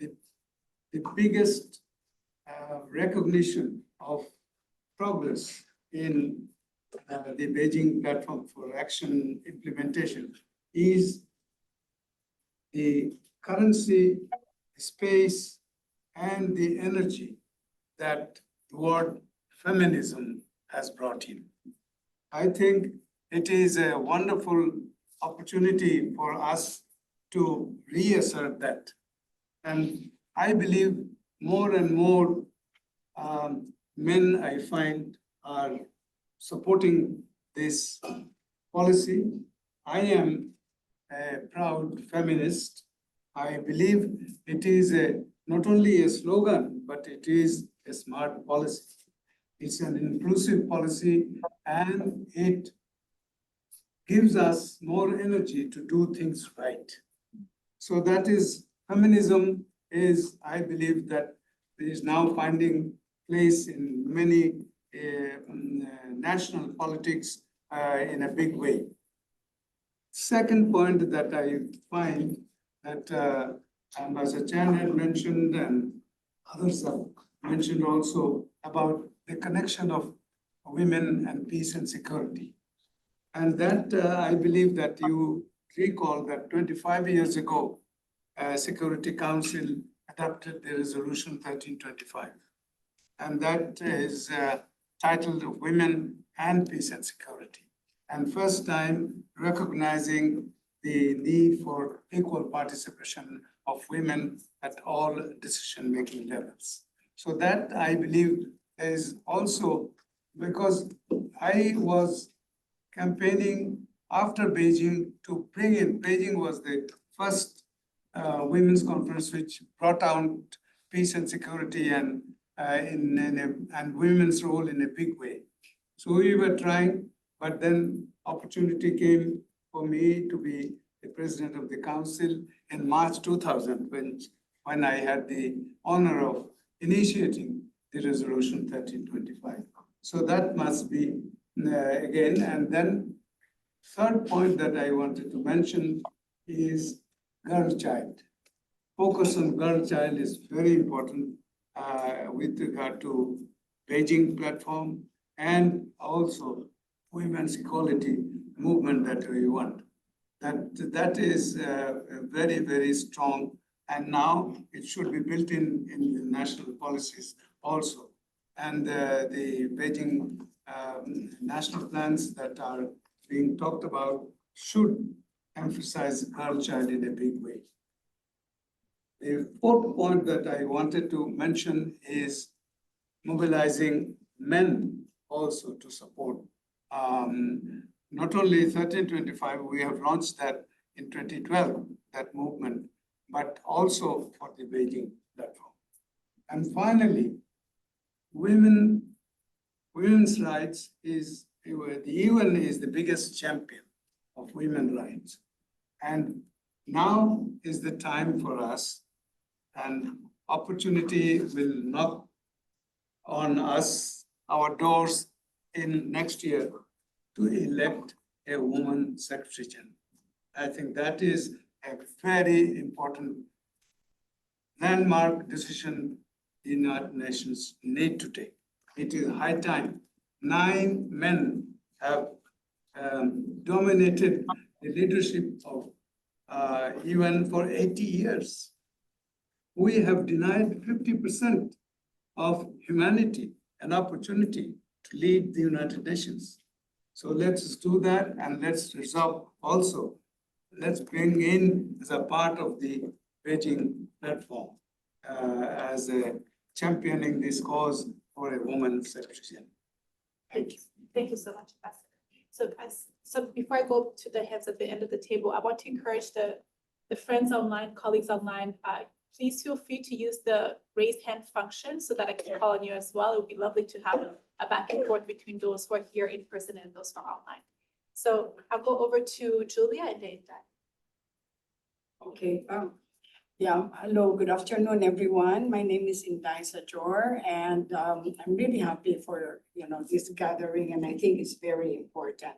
the biggest recognition of progress in the Beijing Platform for Action implementation is the currency, space, and the energy that the word feminism has brought in. I think it is a wonderful opportunity for us to reassert that. And I believe more and more men, I find, are supporting this policy. I am a proud feminist. I believe it is not only a slogan, but it is a smart policy. It's an inclusive policy, and it gives us more energy to do things right. So that is, feminism is, I believe, that it is now finding place in many national politics in a big way. Second point that I find that Ambassador Chan had mentioned and others have mentioned also about the connection of women and peace and security. And that I believe that you recall that 25 years ago, Security Council adopted the resolution 1325. And that is titled Women and Peace and Security. And first time recognizing the need for equal participation of women at all decision-making levels. So that I believe is also because I was campaigning after Beijing to bring in, Beijing was the first women's conference which brought out peace and security and women's role in a big way. So we were trying, but then opportunity came for me to be the president of the council in March 2000, when I had the honor of initiating the resolution 1325. So that must be again. And then third point that I wanted to mention is girl child. Focus on girl child is very important with regard to Beijing platform and also women's equality movement that we want. That is very, very strong. And now it should be built in the national policies also. And the Beijing national plans that are being talked about should emphasize girl child in a big way. The fourth point that I wanted to mention is mobilizing men also to support. Not only 1325, we have launched that in 2012, that movement, but also for the Beijing platform. And finally, women's rights is, the UN is the biggest champion of women's rights. And now is the time for us, and opportunity will knock on us, our doors in next year to elect a woman secretary general. I think that is a very important landmark decision the United Nations need to take. It is high time. 9 men have dominated the leadership of UN for 80 years. We have denied 50% of humanity an opportunity to lead the United Nations. So let's do that, and let's resolve also. Let's bring in as a part of the Beijing platform as a championing this cause for a woman's separation. Thank you. Thank you so much, Ambassador. So before I go to the hands at the end of the table, I want to encourage the friends online, colleagues online, please feel free to use the raise hand function so that I can call on you as well. It would be lovely to have a back and forth between those who are here in person and those who are online. So I'll go over to Julia and then Dan. Okay, yeah, hello, good afternoon, everyone. My name is Inday Sajor, and I'm really happy for, this gathering, and I think it's very important.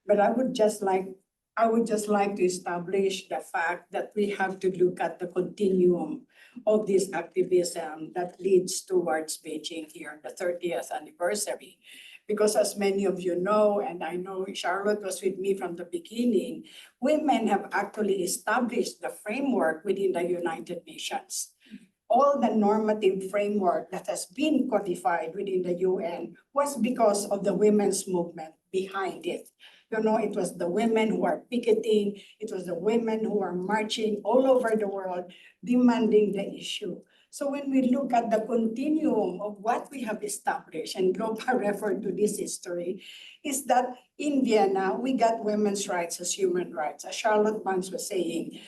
But I would just like to establish the fact that we have to look at the continuum of this activism that leads towards Beijing here, the 30th anniversary. Because as many of you know, and I know Charlotte was with me from the beginning, women have actually established the framework within the United Nations. All the normative framework that has been codified within the UN was because of the women's movement behind it. It was the women who are picketing, it was the women who are marching all over the world, demanding the issue. So when we look at the continuum of what we have established, and Global referred to this history, is that in Vienna, we got women's rights as human rights. As Charlotte Banks was saying,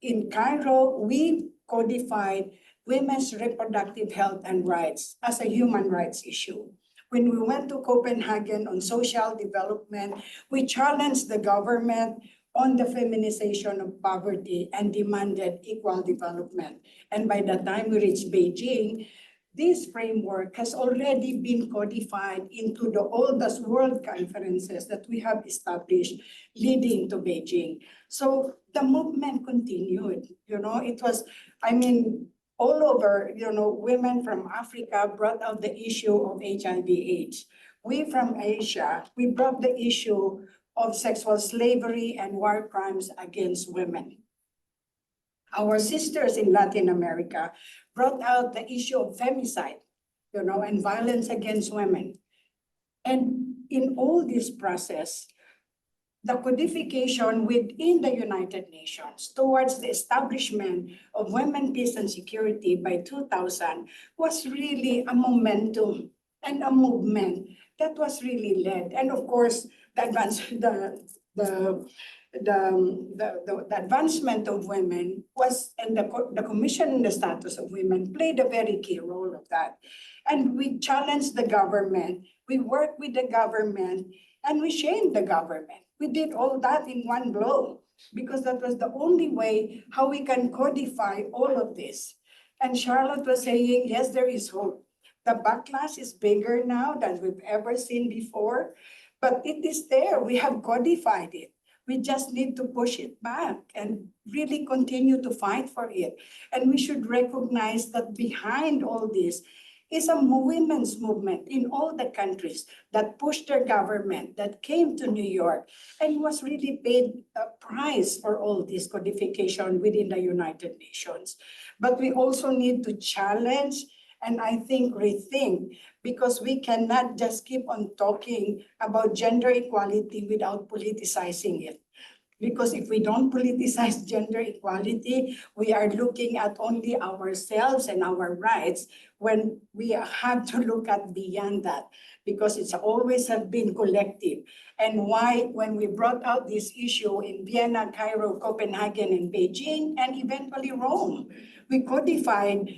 in Cairo, we codified women's reproductive health and rights as a human rights issue. When we went to Copenhagen on social development, we challenged the government on the feminization of poverty and demanded equal development. And by the time we reached Beijing, this framework has already been codified into the oldest world conferences that we have established leading to Beijing. So the movement continued, it was, all over, women from Africa brought out the issue of HIV/AIDS. We from Asia, we brought the issue of sexual slavery and war crimes against women. Our sisters in Latin America brought out the issue of femicide, and violence against women. And in all this process, the codification within the United Nations towards the establishment of women, peace, and security by 2000 was really a momentum and a movement that was really led. And of course, the advancement of women was, and the Commission on the Status of Women played a very key role of that. And we challenged the government, we worked with the government, and we shamed the government. We did all that in one blow because that was the only way how we can codify all of this. And Charlotte was saying, yes, there is hope. The backlash is bigger now than we've ever seen before, but it is there. We have codified it. We just need to push it back and really continue to fight for it. And we should recognize that behind all this is a women's movement in all the countries that pushed their government, that came to New York, and was really paid a price for all this codification within the United Nations. But we also need to challenge and I think rethink, because we cannot just keep on talking about gender equality without politicizing it. Because if we don't politicize gender equality, we are looking at only ourselves and our rights when we have to look at beyond that, because it's always have been collective. And why, when we brought out this issue in Vienna, Cairo, Copenhagen, and Beijing, and eventually Rome, we codified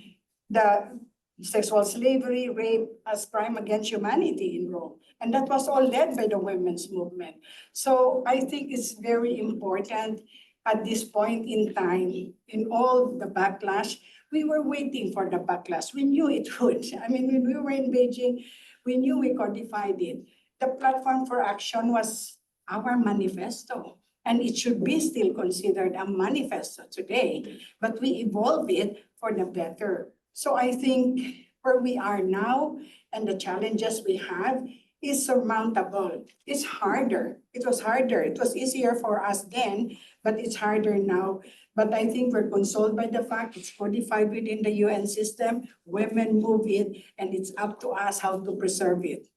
the sexual slavery, rape as crime against humanity in Rome. And that was all led by the women's movement. So I think it's very important at this point in time, in all the backlash, we were waiting for the backlash. We knew it would. I mean, when we were in Beijing, we knew we codified it. The platform for action was our manifesto, and it should be still considered a manifesto today, but we evolved it for the better So I think where we are now and the challenges we have is surmountable. It's harder. It was harder. It was easier for us then, but it's harder now. But I think we're consoled by the fact it's codified within the UN system. Women move it, and it's up to us how to preserve it.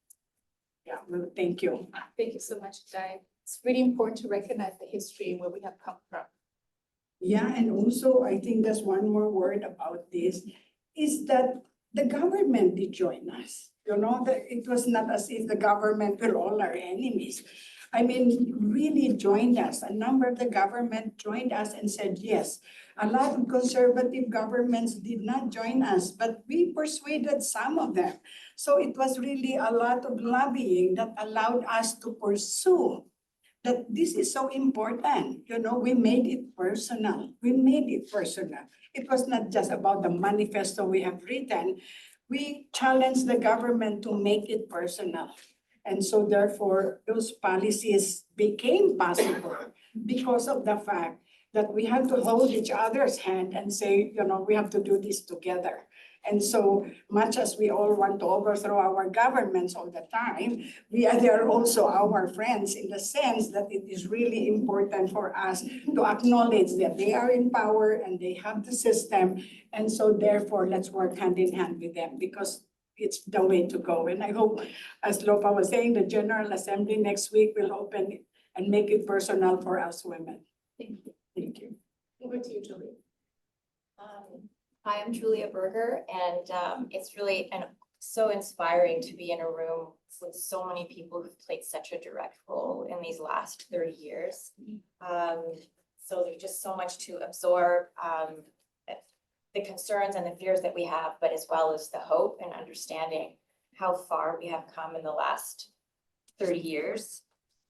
Yeah, well, thank you. Thank you so much, Jai. It's really important to recognize the history and where we have come from. Yeah, and also I think there's one more word about this, is that the government did join us. You know, that it was not as if the government were all our enemies. I mean, really joined us. A number of the government joined us and said, yes. A lot of conservative governments did not join us, but we persuaded some of them. So it was really a lot of lobbying that allowed us to pursue that this is so important. You know, we made it personal. We made it personal. It was not just about the manifesto we have written. We challenged the government to make it personal. And so therefore, those policies became possible because of the fact that we had to hold each other's hand and say, you know, we have to do this together. And so much as we all want to overthrow our governments all the time, they are also our friends in the sense that it is really important for us to acknowledge that they are in power and they have the system. And so therefore, let's work hand in hand with them because it's the way to go. And I hope, as Lopa was saying, the General Assembly next week will open it and make it personal for us women. Thank you. Thank you. Over to you, Julie. Hi, I'm Julia Berger, and it's really so inspiring to be in a room with so many people who've played such a direct role in these last 30 years. So there's just so much to absorb, the concerns and the fears that we have, but as well as the hope and understanding how far we have come in the last 30 years.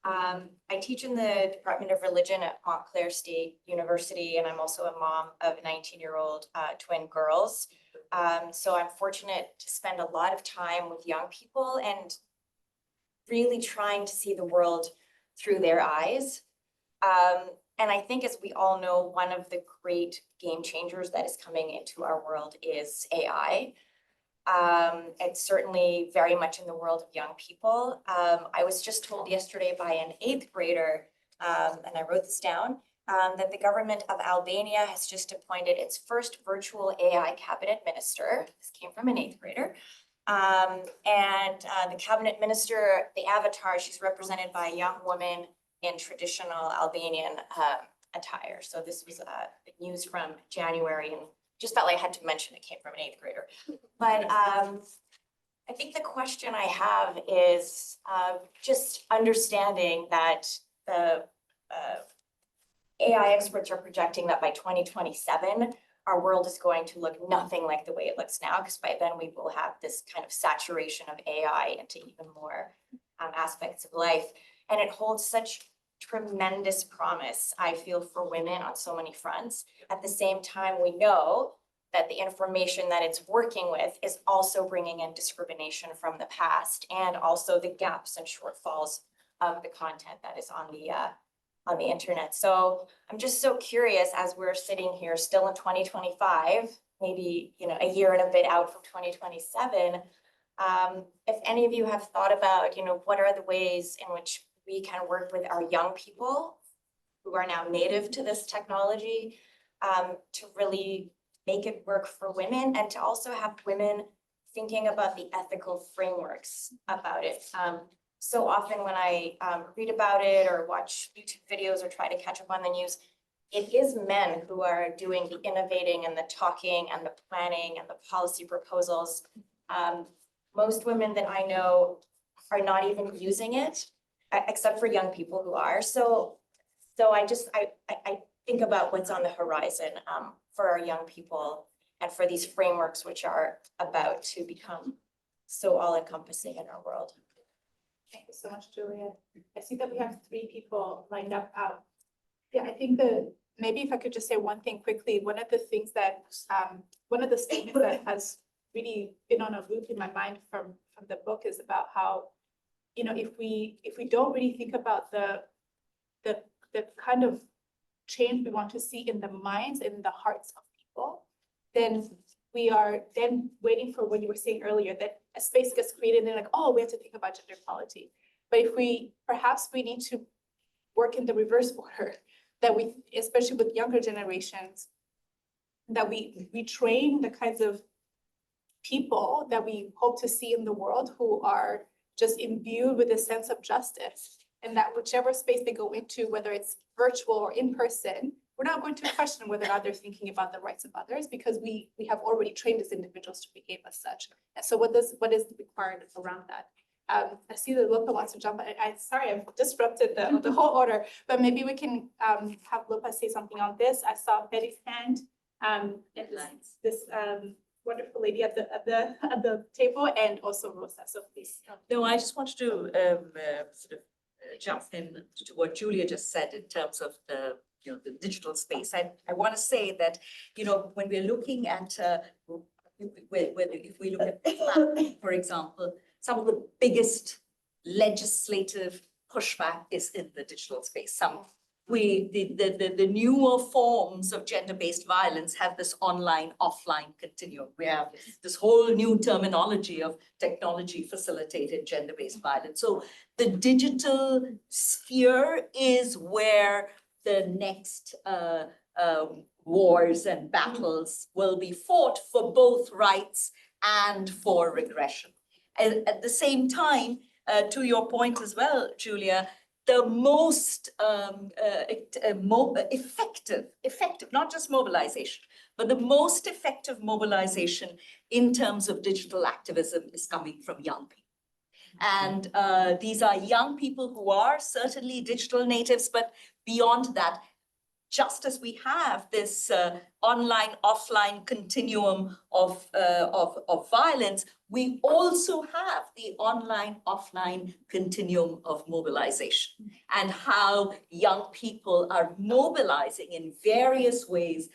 I teach in the Department of Religion at Montclair State University, and I'm also a mom of 19-year-old twin girls. So I'm fortunate to spend a lot of time with young people and really trying to see the world through their eyes. And I think, as we all know, one of the great game changers that is coming into our world is AI. It's certainly very much in the world of young people. I was just told yesterday by an 8th grader, and I wrote this down, that the government of Albania has just appointed its first virtual AI cabinet minister. This came from an 8th grader. The cabinet minister, the avatar, she's represented by a young woman in traditional Albanian attire. So this was news from January, and just felt like I had to mention it came from an 8th grader. But I think the question I have is just understanding that the AI experts are projecting that by 2027, our world is going to look nothing like the way it looks now, because by then we will have this kind of saturation of AI into even more aspects of life. And it holds such tremendous promise, I feel, for women on so many fronts. At the same time, we know that the information that it's working with is also bringing in discrimination from the past, and also the gaps and shortfalls of the content that is on the internet. So I'm just so curious, as we're sitting here still in 2025, maybe, you know, a year and a bit out from 2027, if any of you have thought about, you know, what are the ways in which we can work with our young people who are now native to this technology, to really make it work for women, and to also have women thinking about the ethical frameworks about it. So often when I read about it or watch YouTube videos or try to catch up on the news, it is men who are doing the innovating and the talking and the planning and the policy proposals. Most women that I know are not even using it, except for young people who are. So I think about what's on the horizon for our young people and for these frameworks which are about to become so all-encompassing in our world. Thank you so much, Julia. I see that we have 3 people lined up. Yeah, I think maybe if I could just say one thing quickly, one of the things that, one of the statements that has really been on a loop in my mind from the book is about how, you know, if we don't really think about the kind of change we want to see in the minds and the hearts of people, then we are then waiting for what you were saying earlier, that a space gets created and they're like, oh, we have to think about gender equality. But if perhaps we need to work in the reverse order, that we, especially with younger generations, that we train the kinds of people that we hope to see in the world who are just imbued with a sense of justice, and that whichever space they go into, whether it's virtual or in person, we're not going to question whether or not they're thinking about the rights of others, because we have already trained as individuals to behave as such. And so what is required around that? I see that Lopa wants to jump. Sorry, I've disrupted the whole order, but maybe we can have Lopa say something on this. I saw Betty's hand, and this wonderful lady at the table, and also Rosa. So please. No, I just wanted to sort of jump in to what Julia just said in terms of the digital space. I want to say that, when we're looking at if we look at, for example, some of the biggest legislative pushback is in the digital space. The newer forms of gender-based violence have this online, offline continuum. We have this whole new terminology of technology facilitated gender-based violence. So the digital sphere is where the next wars and battles will be fought for both rights and for regression. And at the same time, to your point as well, Julia, the most effective, not just mobilization, but the most effective mobilization in terms of digital activism is coming from young people. And these are young people who are certainly digital natives, but beyond that, just as we have this online, offline continuum of violence, we also have the online, offline continuum of mobilization, and how young people are mobilizing in various ways,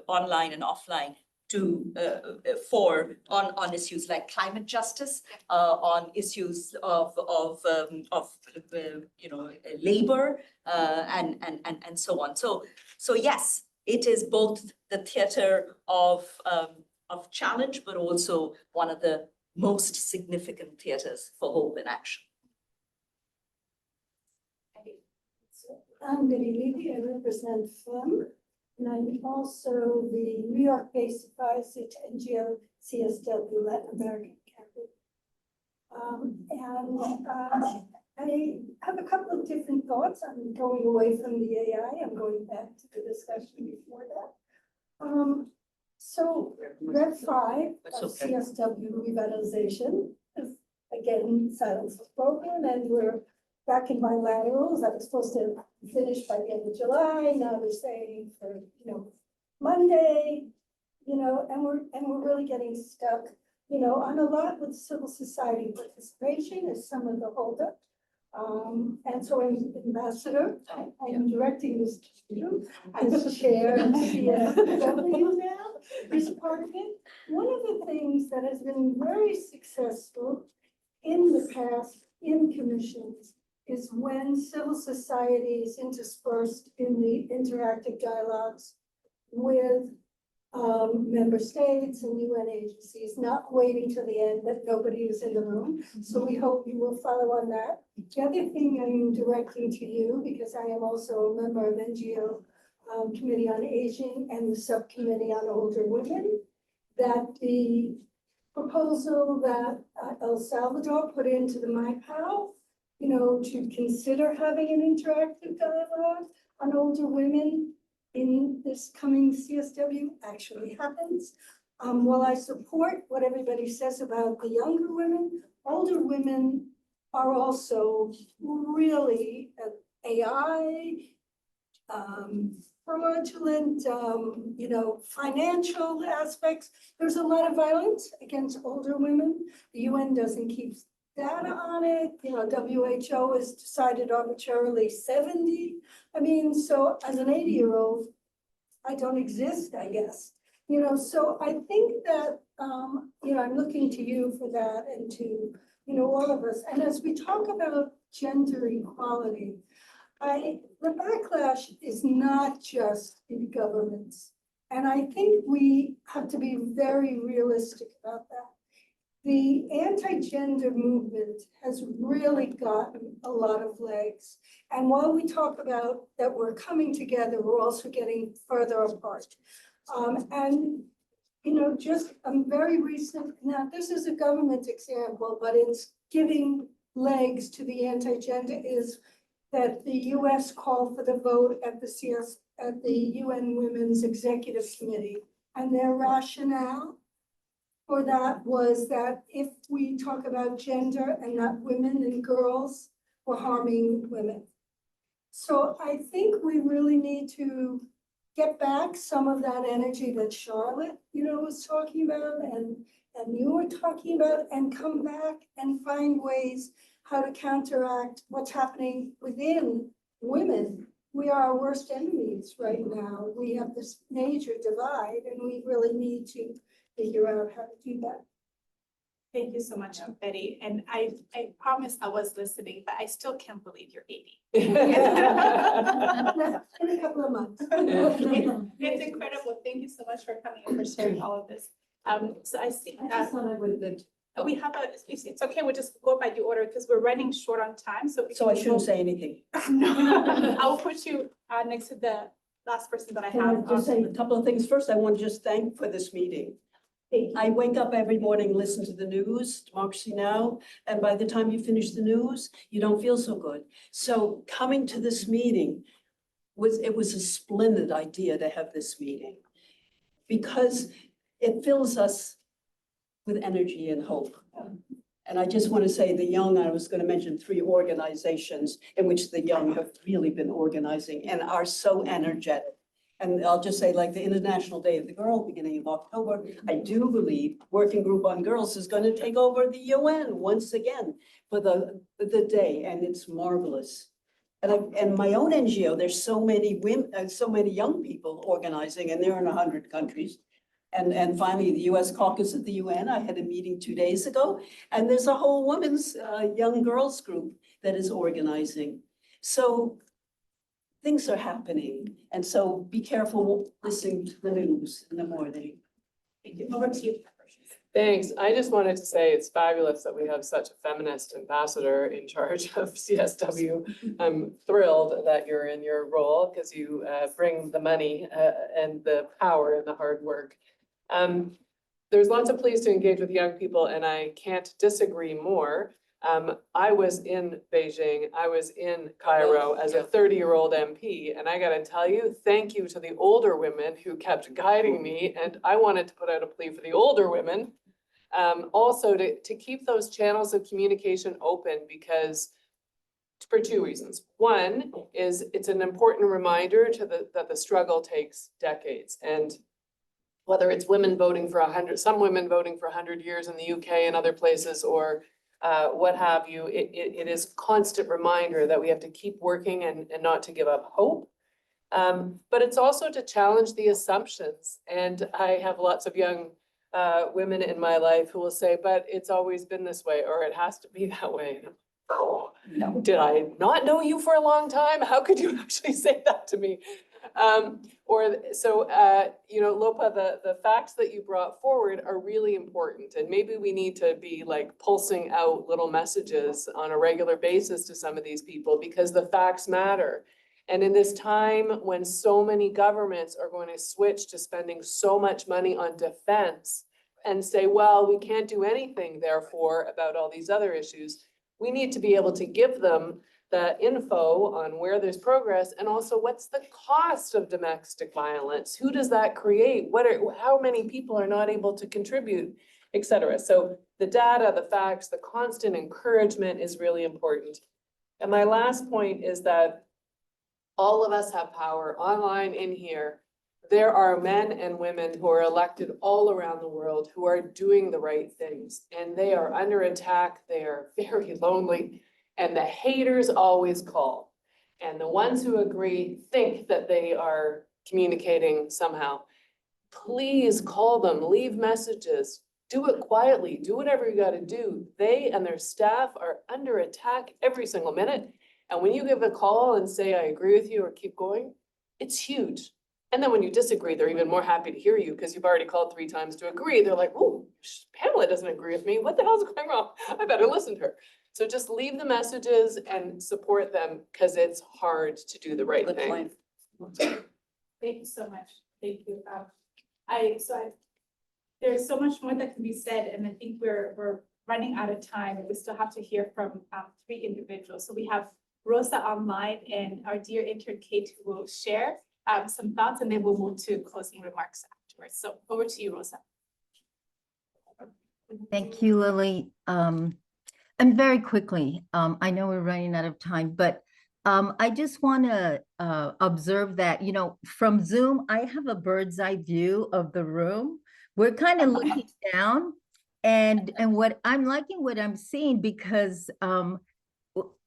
online and offline, on issues like climate justice, on issues of labor, and so on. So yes, it is both the theater of challenge, but also one of the most significant theaters for hope and action. I'm Betty Levy. I represent FEM, and I'm also the New York-based advisor to NGO CSW Latin American Campaign. I have a couple of different thoughts. I'm going away from the AI. I'm going back to the discussion before that. So Red 5 of CSW revitalization is again silence was broken, and we're back in bilaterals. I was supposed to finish by the end of July. Now they're saying for Monday, and we're really getting stuck, on a lot with civil society participation is some of the holdup. And so I'm ambassador. I'm directing this to you as chair of CSW now. Is part of it. One of the things that has been very successful in the past in commissions is when civil society is interspersed in the interactive dialogues with member states and UN agencies, not waiting till the end that nobody is in the room. So we hope you will follow on that. The other thing I'm directing to you, because I am also a member of NGO Committee on Aging and the Subcommittee on Older Women, that the proposal that El Salvador put into the MyPow, to consider having an interactive dialogue on older women in this coming CSW actually happens. While I support what everybody says about the younger women, older women are also really AI, fraudulent, financial aspects. There's a lot of violence against older women. The UN doesn't keep data on it. WHO has decided arbitrarily 70. So as an 80-year-old, I don't exist, I guess. So I think that, I'm looking to you for that, and to, all of us. And as we talk about gender equality, the backlash is not just in governments And I think we have to be very realistic about that. The anti-gender movement has really gotten a lot of legs. And while we talk about that we're coming together, we're also getting further apart. And, you know, just very recent, now this is a government example, but it's giving legs to the anti-gender is that the US called for the vote at the UN Women's Executive Committee. And their rationale for that was that if we talk about gender and not women and girls, we're harming women. So I think we really need to get back some of that energy that Charlotte, you know, was talking about and you were talking about, and come back and find ways how to counteract what's happening within women. We are our worst enemies right now. We have this major divide and we really need to figure out how to do that. Thank you so much, Betty. And I promise I was listening, but I still can't believe you're 80. In a couple of months. It's incredible. Thank you so much for coming and for sharing all of this. So I see we have it's okay, we'll just go by the order because we're running short on time. So I shouldn't say anything. No, I'll put you next to the last person that I Can I have. just say a couple of things? First, I want to just thank for this meeting. I wake up every morning, listen to the news, Democracy Now!, and by the time you finish the news, you don't feel so good. So coming to this meeting was a splendid idea to have this meeting because it fills us with energy and hope. And I just want to say the young, I was going to mention 3 organizations in which the young have really been organizing and are so energetic. And I'll just say, like the International Day of the Girl, beginning of October, I do believe Working Group on Girls is going to take over the UN once again for the day, and it's marvelous. And my own NGO, there's so many women, so many young people organizing, and they're in 100 countries. And finally, the US caucus at the UN, I had a meeting 2 days ago, and there's a whole women's young girls group that is organizing. So things are happening. And so be careful listening to the news in the morning. Thank you. Over to you. Thanks. I just wanted to say it's fabulous that we have such a feminist ambassador in charge of CSW. I'm thrilled that you're in your role because you bring the money and the power and the hard work. There's lots of pleas to engage with young people, and I can't disagree more. I was in Beijing, I was in Cairo as a 30-year-old MP, and I gotta tell you, thank you to the older women who kept guiding me, and I wanted to put out a plea for the older women, also to keep those channels of communication open, because for 2 reasons. One is it's an important reminder that the struggle takes decades, and whether it's women voting for 100, some women voting for 100 years in the UK and other places, or what have you, it is constant reminder that we have to keep working and not to give up hope. But it's also to challenge the assumptions. And I have lots of young women in my life who will say, but it's always been this way, or it has to be that way. Oh, no, did I not know you for a long time? How could you actually say that to me? You know, Lopa, the facts that you brought forward are really important, and maybe we need to be like pulsing out little messages on a regular basis to some of these people, because the facts matter. And in this time when so many governments are going to switch to spending so much money on defense and say, well, we can't do anything therefore about all these other issues, we need to be able to give them the info on where there's progress, and also what's the cost of domestic violence? Who does that create? How many people are not able to contribute, et cetera. So the data, the facts, the constant encouragement is really important. And my last point is that all of us have power, online, in here. There are men and women who are elected all around the world who are doing the right things, and they are under attack. They are very lonely. And the haters always call. And the ones who agree think that they are communicating somehow. Please call them, leave messages, do it quietly, do whatever you gotta do. They and their staff are under attack every single minute. And when you give a call and say, I agree with you, or keep going, it's huge. And then when you disagree, they're even more happy to hear you because you've already called 3 times to agree. They're like, oh, Pamela doesn't agree with me. What the hell's going on? I better listen to her. So just leave the messages and support them because it's hard to do the right thing. Thank you so much. Thank you. There's so much more that can be said, and I think we're running out of time, and we still have to hear from 3 individuals. So we have Rosa online and our dear intern Kate, who will share some thoughts, and then we'll move to closing remarks afterwards. So over to you, Rosa. Thank you, Lily. And very quickly, I know we're running out of time, but I just want to observe that, you know, from Zoom, I have a bird's eye view of the room. We're kind of looking down, and what I'm liking what I'm seeing, because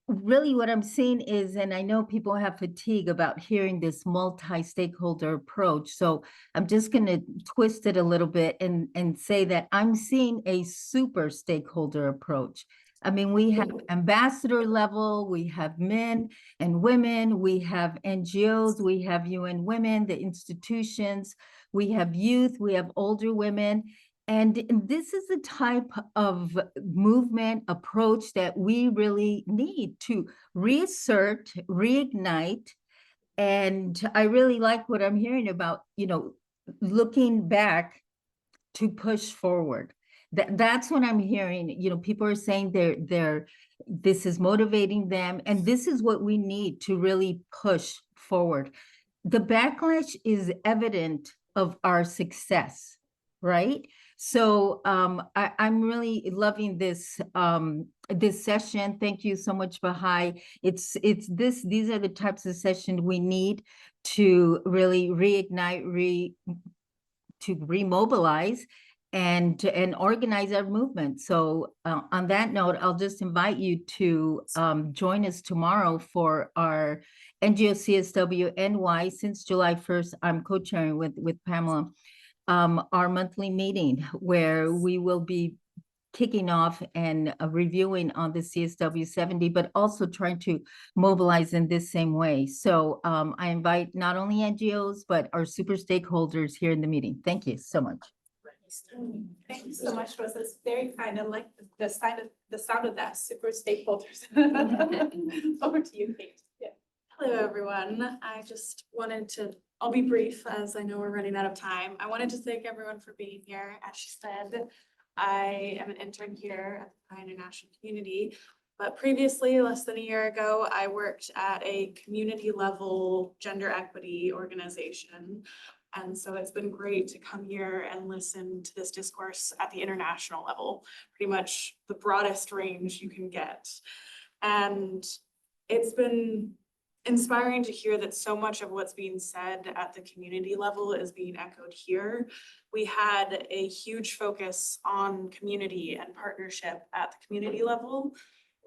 really what I'm seeing is, and I know people have fatigue about hearing this multi-stakeholder approach, so I'm just going to twist it a little bit and say that I'm seeing a super stakeholder approach. I mean, we have ambassador level, we have men and women, we have NGOs, we have UN Women, the institutions, we have youth, we have older women. And this is the type of movement approach that we really need to reassert, reignite. And I really like what I'm hearing about, you know, looking back to push forward. That's what I'm hearing. You know, people are saying this is motivating them, and this is what we need to really push forward. The backlash is evident of our success, right? So I'm really loving this this session. Thank you so much, Baha'i. These are the types of sessions we need to really reignite, to remobilize and organize our movement. So on that note, I'll just invite you to join us tomorrow for our NGO CSW NY. Since July 1st, I'm co-chairing with Pamela, our monthly meeting where we will be kicking off and reviewing on the CSW 70, but also trying to mobilize in this same way. So I invite not only NGOs, but our super stakeholders here in the meeting. Thank you so much. Thank you so much, Rosa. It's very kind. I like the sound of that, super stakeholders. Over to you, Kate. Yeah. Hello, everyone. I just wanted to, I'll be brief as I know we're running out of time. I wanted to thank everyone for being here. As she said, I am an intern here at the Baha'i International Community, but previously, less than a year ago, I worked at a community level gender equity organization. And so it's been great to come here and listen to this discourse at the international level, pretty much the broadest range you can get. And it's been inspiring to hear that so much of what's being said at the community level is being echoed here. We had a huge focus on community and partnership at the community level.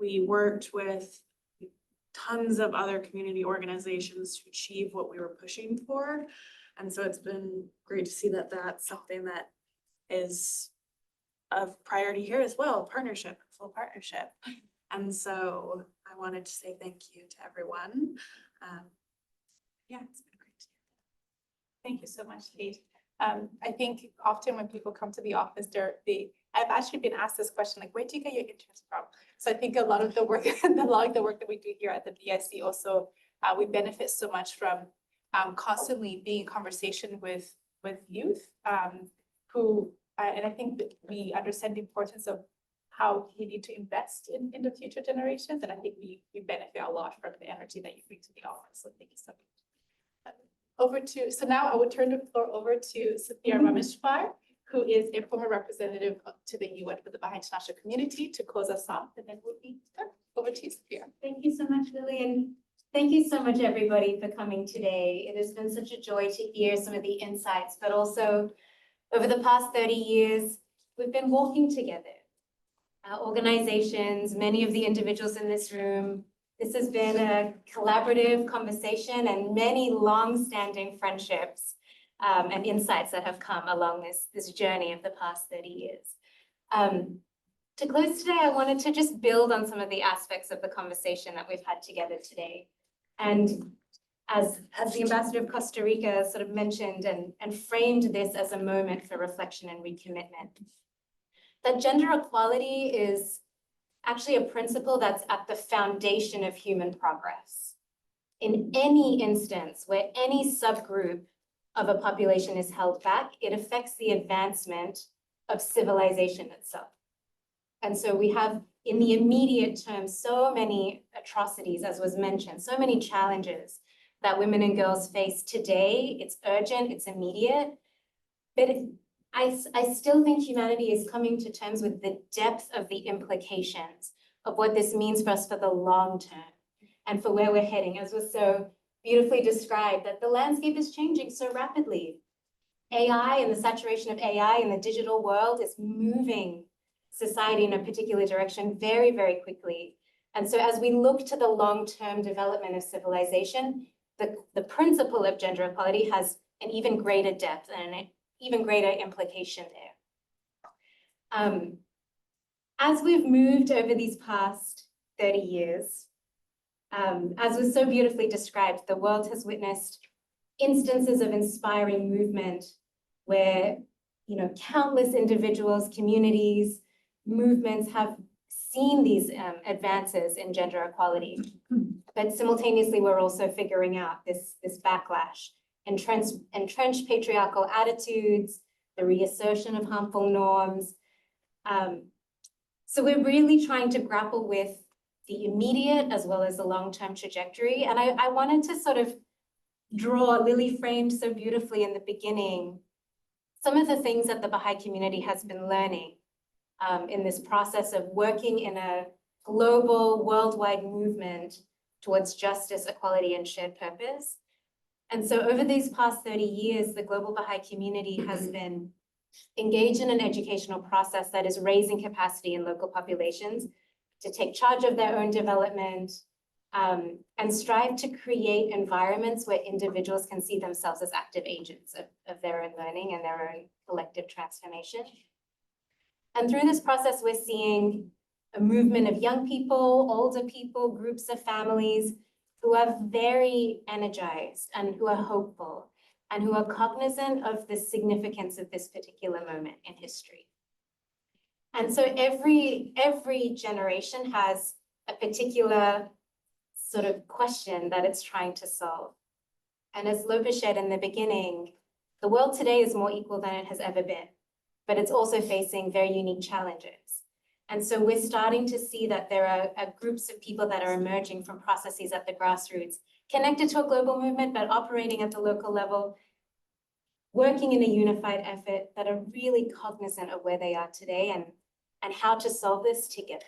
We worked with tons of other community organizations to achieve what we were pushing for. And so it's been great to see that that's something that is of priority here as well, partnership, full partnership. And so I wanted to say thank you to everyone. Yeah, it's been great. Thank you so much, Kate. I think often when people come to the office, I've actually been asked this question, like, where do you get your interns from? So I think a lot of the work, the work that we do here at the BIC also, we benefit so much from constantly being in conversation with youth who, and I think that we understand the importance of how we need to invest in the future generations. And I think we benefit a lot from the energy that you bring to the office. So thank you so much. So now I will turn the floor over to Sophia Rameshwar, who is a former representative to the UN for the Baha'i International Community, to close us off, and then we'll be done. Over to you, Sophia. Thank you so much, Lily, and thank you so much, everybody, for coming today. It has been such a joy to hear some of the insights, but also over the past 30 years, we've been walking together. Our organizations, many of the individuals in this room, this has been a collaborative conversation and many long-standing friendships and insights that have come along this journey of the past 30 years. To close today, I wanted to just build on some of the aspects of the conversation that we've had together today. And as the ambassador of Costa Rica sort of mentioned and framed this as a moment for reflection and recommitment. That gender equality is actually a principle that's at the foundation of human progress. In any instance where any subgroup of a population is held back, it affects the advancement of civilization itself. And so we have, in the immediate term, so many atrocities, as was mentioned, so many challenges that women and girls face today. It's urgent, it's immediate, but I still think humanity is coming to terms with the depth of the implications of what this means for us for the long term and for where we're heading, as was so beautifully described, that the landscape is changing so rapidly. AI and the saturation of AI in the digital world is moving society in a particular direction very, very quickly. And so as we look to the long-term development of civilization, the principle of gender equality has an even greater depth and an even greater implication there. As we've moved over these past 30 years, as was so beautifully described, the world has witnessed instances of inspiring movement where, countless individuals, communities, movements have seen these advances in gender equality. But simultaneously, we're also figuring out this backlash, entrenched patriarchal attitudes, the reassertion of harmful norms. So we're really trying to grapple with the immediate as well as the long-term trajectory. And I wanted to sort of draw, Lily framed so beautifully in the beginning, some of the things that the Baha'i community has been learning in this process of working in a global, worldwide movement towards justice, equality, and shared purpose. And so over these past 30 years, the global Baha'i community has been engaged in an educational process that is raising capacity in local populations to take charge of their own development and strive to create environments where individuals can see themselves as active agents of their own learning and their own collective transformation. And through this process, we're seeing a movement of young people, older people, groups of families who are very energized and who are hopeful and who are cognizant of the significance of this particular moment in history. And so every generation has a particular sort of question that it's trying to solve. And as Lopa shared in the beginning, the world today is more equal than it has ever been, but it's also facing very unique challenges. And so we're starting to see that there are groups of people that are emerging from processes at the grassroots, connected to a global movement, but operating at the local level, working in a unified effort that are really cognizant of where they are today and how to solve this together.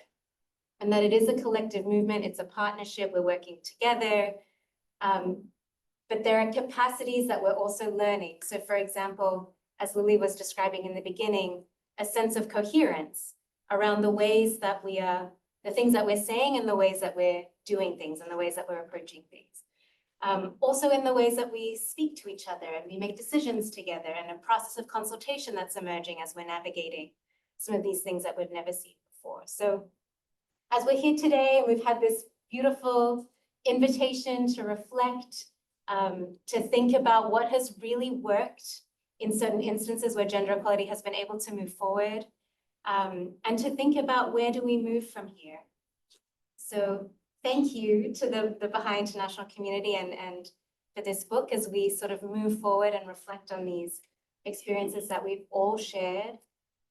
And that it is a collective movement, it's a partnership, we're working together. But there are capacities that we're also learning. So for example, as Lily was describing in the beginning, a sense of coherence around the ways that the things that we're saying and the ways that we're doing things and the ways that we're approaching things. Also in the ways that we speak to each other and we make decisions together, and a process of consultation that's emerging as we're navigating some of these things that we've never seen before. So as we're here today, and we've had this beautiful invitation to reflect, to think about what has really worked in certain instances where gender equality has been able to move forward, and to think about where do we move from here. So thank you to the Baha'i international community and for this book as we sort of move forward and reflect on these experiences that we've all shared,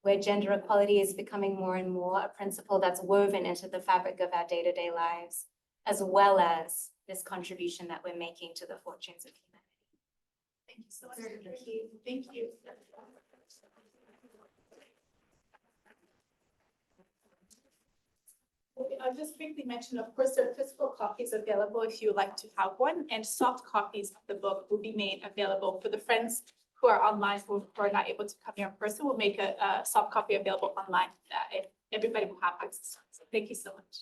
where gender equality is becoming more and more a principle that's woven into the fabric of our day-to-day lives, as well as this contribution that we're making to the fortunes of humanity. Thank you so much. Thank you. Thank you. I'll just briefly mention, of course, there are physical copies available if you would like to have one, and soft copies of the book will be made available for the friends who are online who are not able to come here in person. We'll make a soft copy available online. Everybody will have access. So thank you so much.